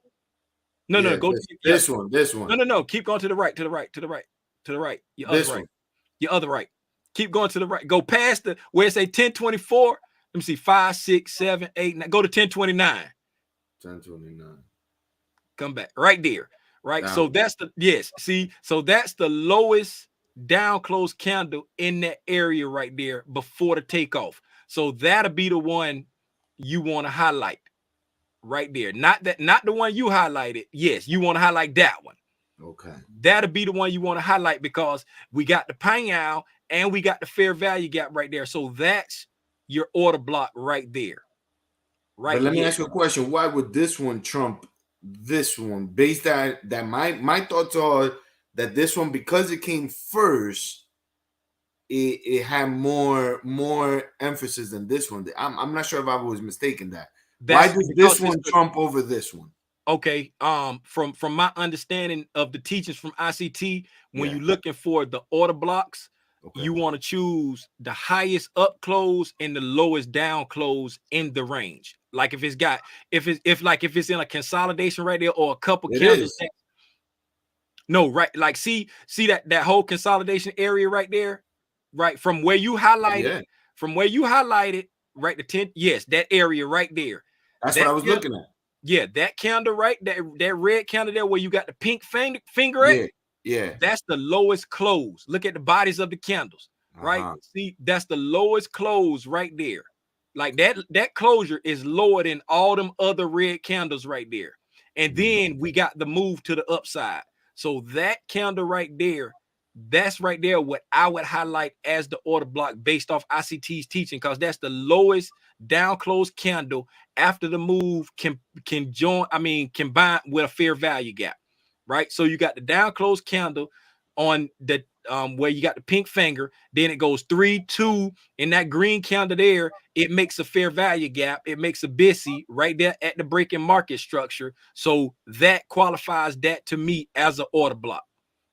No, go to this one. No. Keep going to the right. Your other right. Keep going to the right. Go past the where it say 10:24. Let me see 5, 6, 7, 8. 9. Go to 10:29. 10:29. Come back right there. Right. Down. So that's so that's the lowest down close candle in that area right there before the takeoff. So that'll be the one you want to highlight right there. Not the one you highlighted. Yes, you want to highlight that one. Okay. That'll be the one you want to highlight because we got the Pang and we got the fair value gap right there. So that's your order block right there. Right. But let me ask you a question. Why would this one trump this one? Based that my thoughts are that this one, because it came first, it had more emphasis than this one. I'm not sure if I was mistaken that. Why does this one trump over this one? Okay. From my understanding of the teachings from ICT, when you're looking for the order blocks, you want to choose the highest up close and the lowest down close in the range. Like if it's in a consolidation right there or a couple candles. No, right. Like see that whole consolidation area right there, right? From where you highlighted, right? The 10, yes, that area right there. That's what I was looking at. Yeah, that candle right, that red candle there where you got the pink finger at. Yeah. That's the lowest close. Look at the bodies of the candles, right? See, that's the lowest close right there. Like that closure is lower than all them other red candles right there. And then we got the move to the upside. So that candle right there, that's right there what I would highlight as the order block based off ICT's teaching, because that's the lowest down close candle after the move can combine with a fair value gap, right? So you got the down close candle on the where you got the pink finger, then it goes 3, 2, and that green candle there, it makes a fair value gap. It makes a BISI right there at the breaking market structure. So that qualifies that to me as an order block.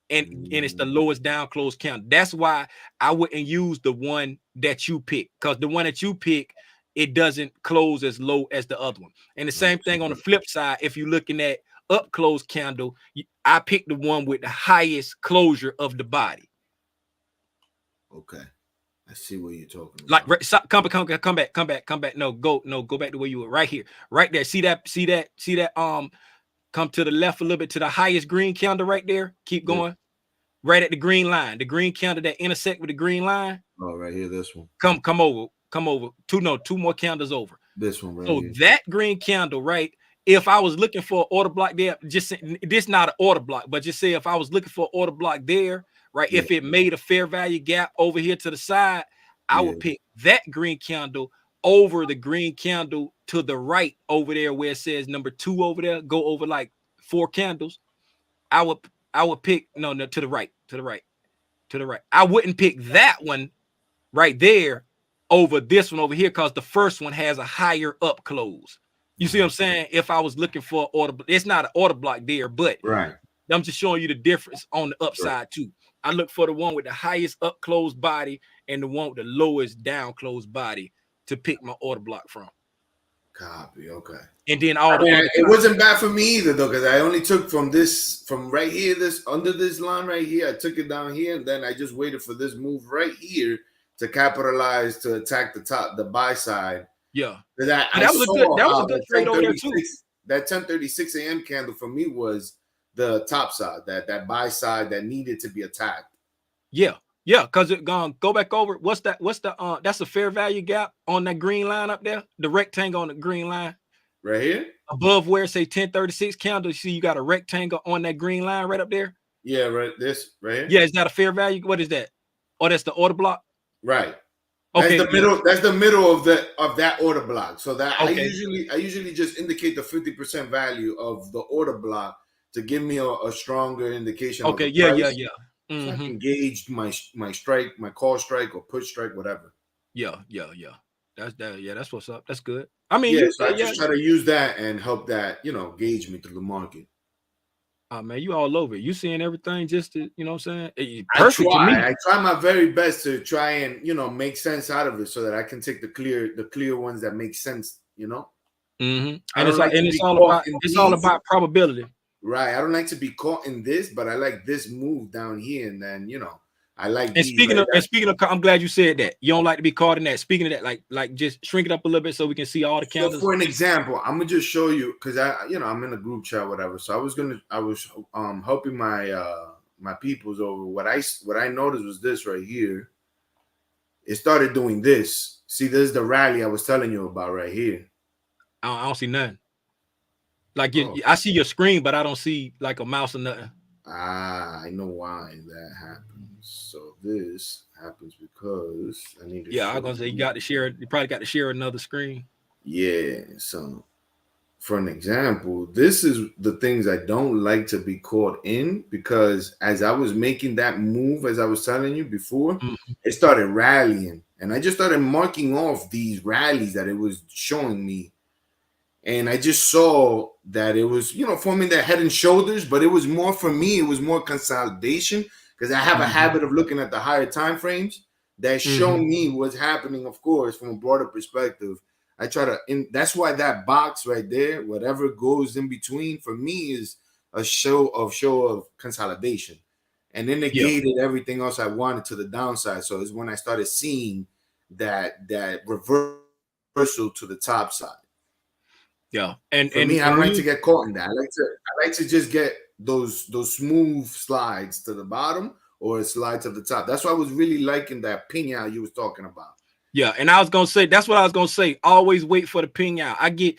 And it's the lowest down close candle. That's why I wouldn't use the one that you pick, because the one that you pick, it doesn't close as low as the other one. And the same thing on the flip side, if you're looking at up close candle, I picked the one with the highest closure of the body. Okay, I see what you're talking about. Like, come back. No, go back to where you were, right here, right there. See that. Come to the left a little bit to the highest green candle right there. Keep going, right at the green line. The green candle that intersect with the green line. Oh, right here, this one. Come over. Two more candles over. This one, right? So here. that green candle, right? If I was looking for an order block there, just this not an order block, but just say if I was looking for an order block there, right? If it made a fair value gap over here to the side, I would pick that green candle over the green candle to the right over there where it says number 2 over there. Go over like 4 candles. I would pick no to the right. I wouldn't pick that one right there over this one over here, because the first one has a higher up close. You see what I'm saying? If I was looking for order, it's not an order block there, but I'm just showing you the difference on the upside too. I look for the one with the highest up close body and the one with the lowest down close body to pick my order block from. Copy. Okay. And then it wasn't bad for me either though, because I only took from right here, this under this line right here. I took it down here, and then I just waited for this move right here to capitalize to attack the buy side. Yeah. That was a good trade over there too. That 10:36 a.m. candle for me was the top side, that buy side that needed to be attacked. Yeah, because it gone. Go back over. What's that? That's a fair value gap on that green line up there. The rectangle on the green line. Right here? Above where it say 10:36 candle. You see you got a rectangle on that green line right up there? Yeah, right. This right here. Yeah, is that a fair value? What is that? Oh, that's the order block? Right. Okay. That's the middle. That's the middle of that order block. So that I usually just indicate the 50% value of the order block to give me a stronger indication. Okay. Of the price. Yeah. So I can gauge my strike, my call strike or push strike, whatever. Yeah. That's what's up. That's good. I mean, I just try to use that and help that, gauge me through the market. Oh man, you all over it. You seeing everything just to, you know what I'm saying? Perfect to me. I try my very best to try and, make sense out of it so that I can take the clear ones that make sense, And it's all about probability. Right. I don't like to be caught in this, but I like this move down here, and then I like. And speaking of, I'm glad you said that. You don't like to be caught in that. Speaking of that, like just shrink it up a little bit so we can see all the candles. So for an example, I'm gonna just show you because I'm in a group chat, whatever. So I was helping my peoples over. What I noticed was this right here. It started doing this. See, this is the rally I was telling you about right here. I don't see nothing. Like I see your screen, but I don't see like a mouse or nothing. I know why that happens. So this happens because I need to. Yeah, I was gonna say you got to share. You probably got to share another screen. Yeah. So, for an example, this is the things I don't like to be caught in, because as I was making that move, as I was telling you before, it started rallying, and I just started marking off these rallies that it was showing me. And I just saw that it was, you know, forming that head and shoulders, but it was more for me, it was more consolidation because I have a habit of looking at the higher time frames that show me what's happening, of course, from a broader perspective. I try to, that's why that box right there, whatever goes in between, for me is a show of consolidation. And then negated everything else I wanted to the downside. So it's when I started seeing that reversal to the top side. Yeah, and for me, I don't like to get caught in that. I like to just get those smooth slides to the bottom or slides to the top. That's why I was really liking that ping out you was talking about. Yeah, and I was gonna say that's what I was gonna say. Always wait for the ping out. I get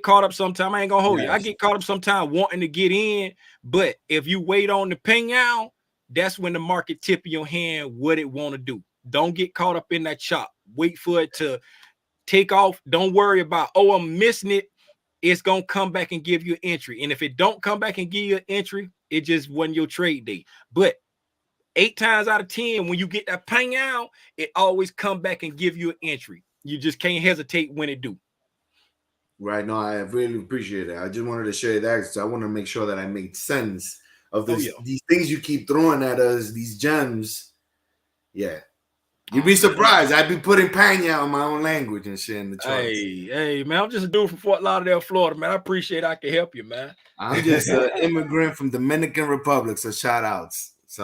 caught up sometime. I ain't gonna hold you. I get caught up sometime wanting to get in, but if you wait on the ping out, that's when the market tip in your hand what it want to do. Don't get caught up in that chop. Wait for it to take off. Don't worry about, oh, I'm missing it. It's gonna come back and give you an entry. And if it don't come back and give you an entry, it just wasn't your trade day. But 8 times out of 10, when you get that ping out, it always come back and give you an entry. You just can't hesitate when it do. Right. No, I really appreciate it. I just wanted to share that because I want to make sure that I made sense of this, these things you keep throwing at us, these gems. Yeah. You'd be surprised. I'd be putting Pena in my own language and shit in the charts. Hey, man, I'm just a dude from Fort Lauderdale, Florida, man. I appreciate I can help you, man. I'm just an immigrant from Dominican Republic, so shout outs. So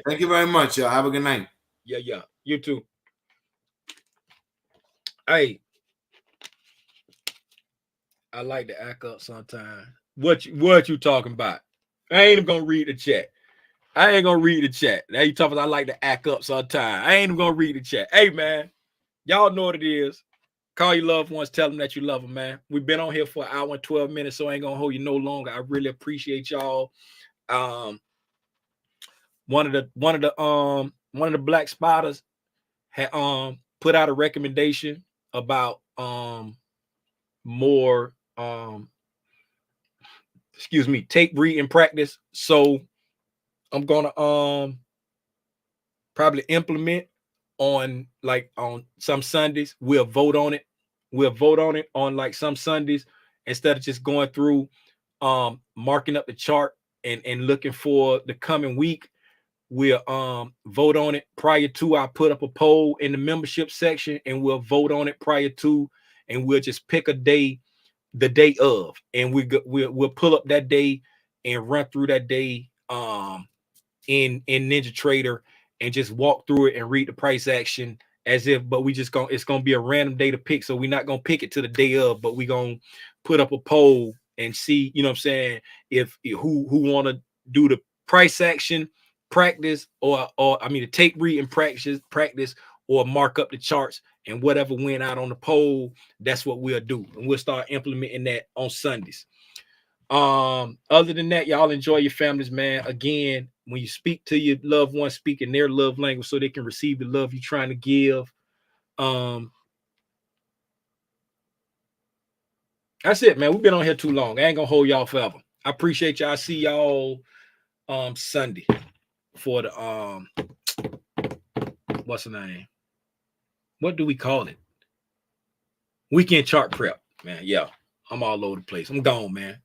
thank you very much, y'all. Have a good night. Yeah. You too. Hey, I like to act up sometimes. What you talking about? I ain't even gonna read the chat. Now you talking about I like to act up sometimes. I ain't even gonna read the chat. Hey, man, y'all know what it is. Call your loved ones, tell them that you love them, man. We've been on here for an hour and 12 minutes, so I ain't gonna hold you no longer. I really appreciate y'all. One of the Black Spotters had put out a recommendation about more tape read and practice. So I'm gonna probably implement on some Sundays. We'll vote on it on like some Sundays instead of just going through marking up the chart and looking for the coming week. We'll vote on it prior to. I put up a poll in the membership section and we'll vote on it prior to, and we'll just pick a day, the day of, and we'll pull up that day and run through that day in Ninja Trader and just walk through it and read the price action as if, but it's gonna be a random day to pick. So we're not gonna pick it to the day of, but we're gonna put up a poll and see, you know what I'm saying, if who want to do the price action practice or the tape read and practice or mark up the charts, and whatever went out on the poll, that's what we'll do, and we'll start implementing that on Sundays. Other than that, y'all enjoy your families, man. Again, when you speak to your loved ones, speak in their love language so they can receive the love you're trying to give. That's it, man. We've been on here too long. I ain't gonna hold y'all forever. I appreciate y'all. I see y'all Sunday for the what's the name? What do we call it? Weekend chart prep, man. Yeah, I'm all over the place. I'm gone, man.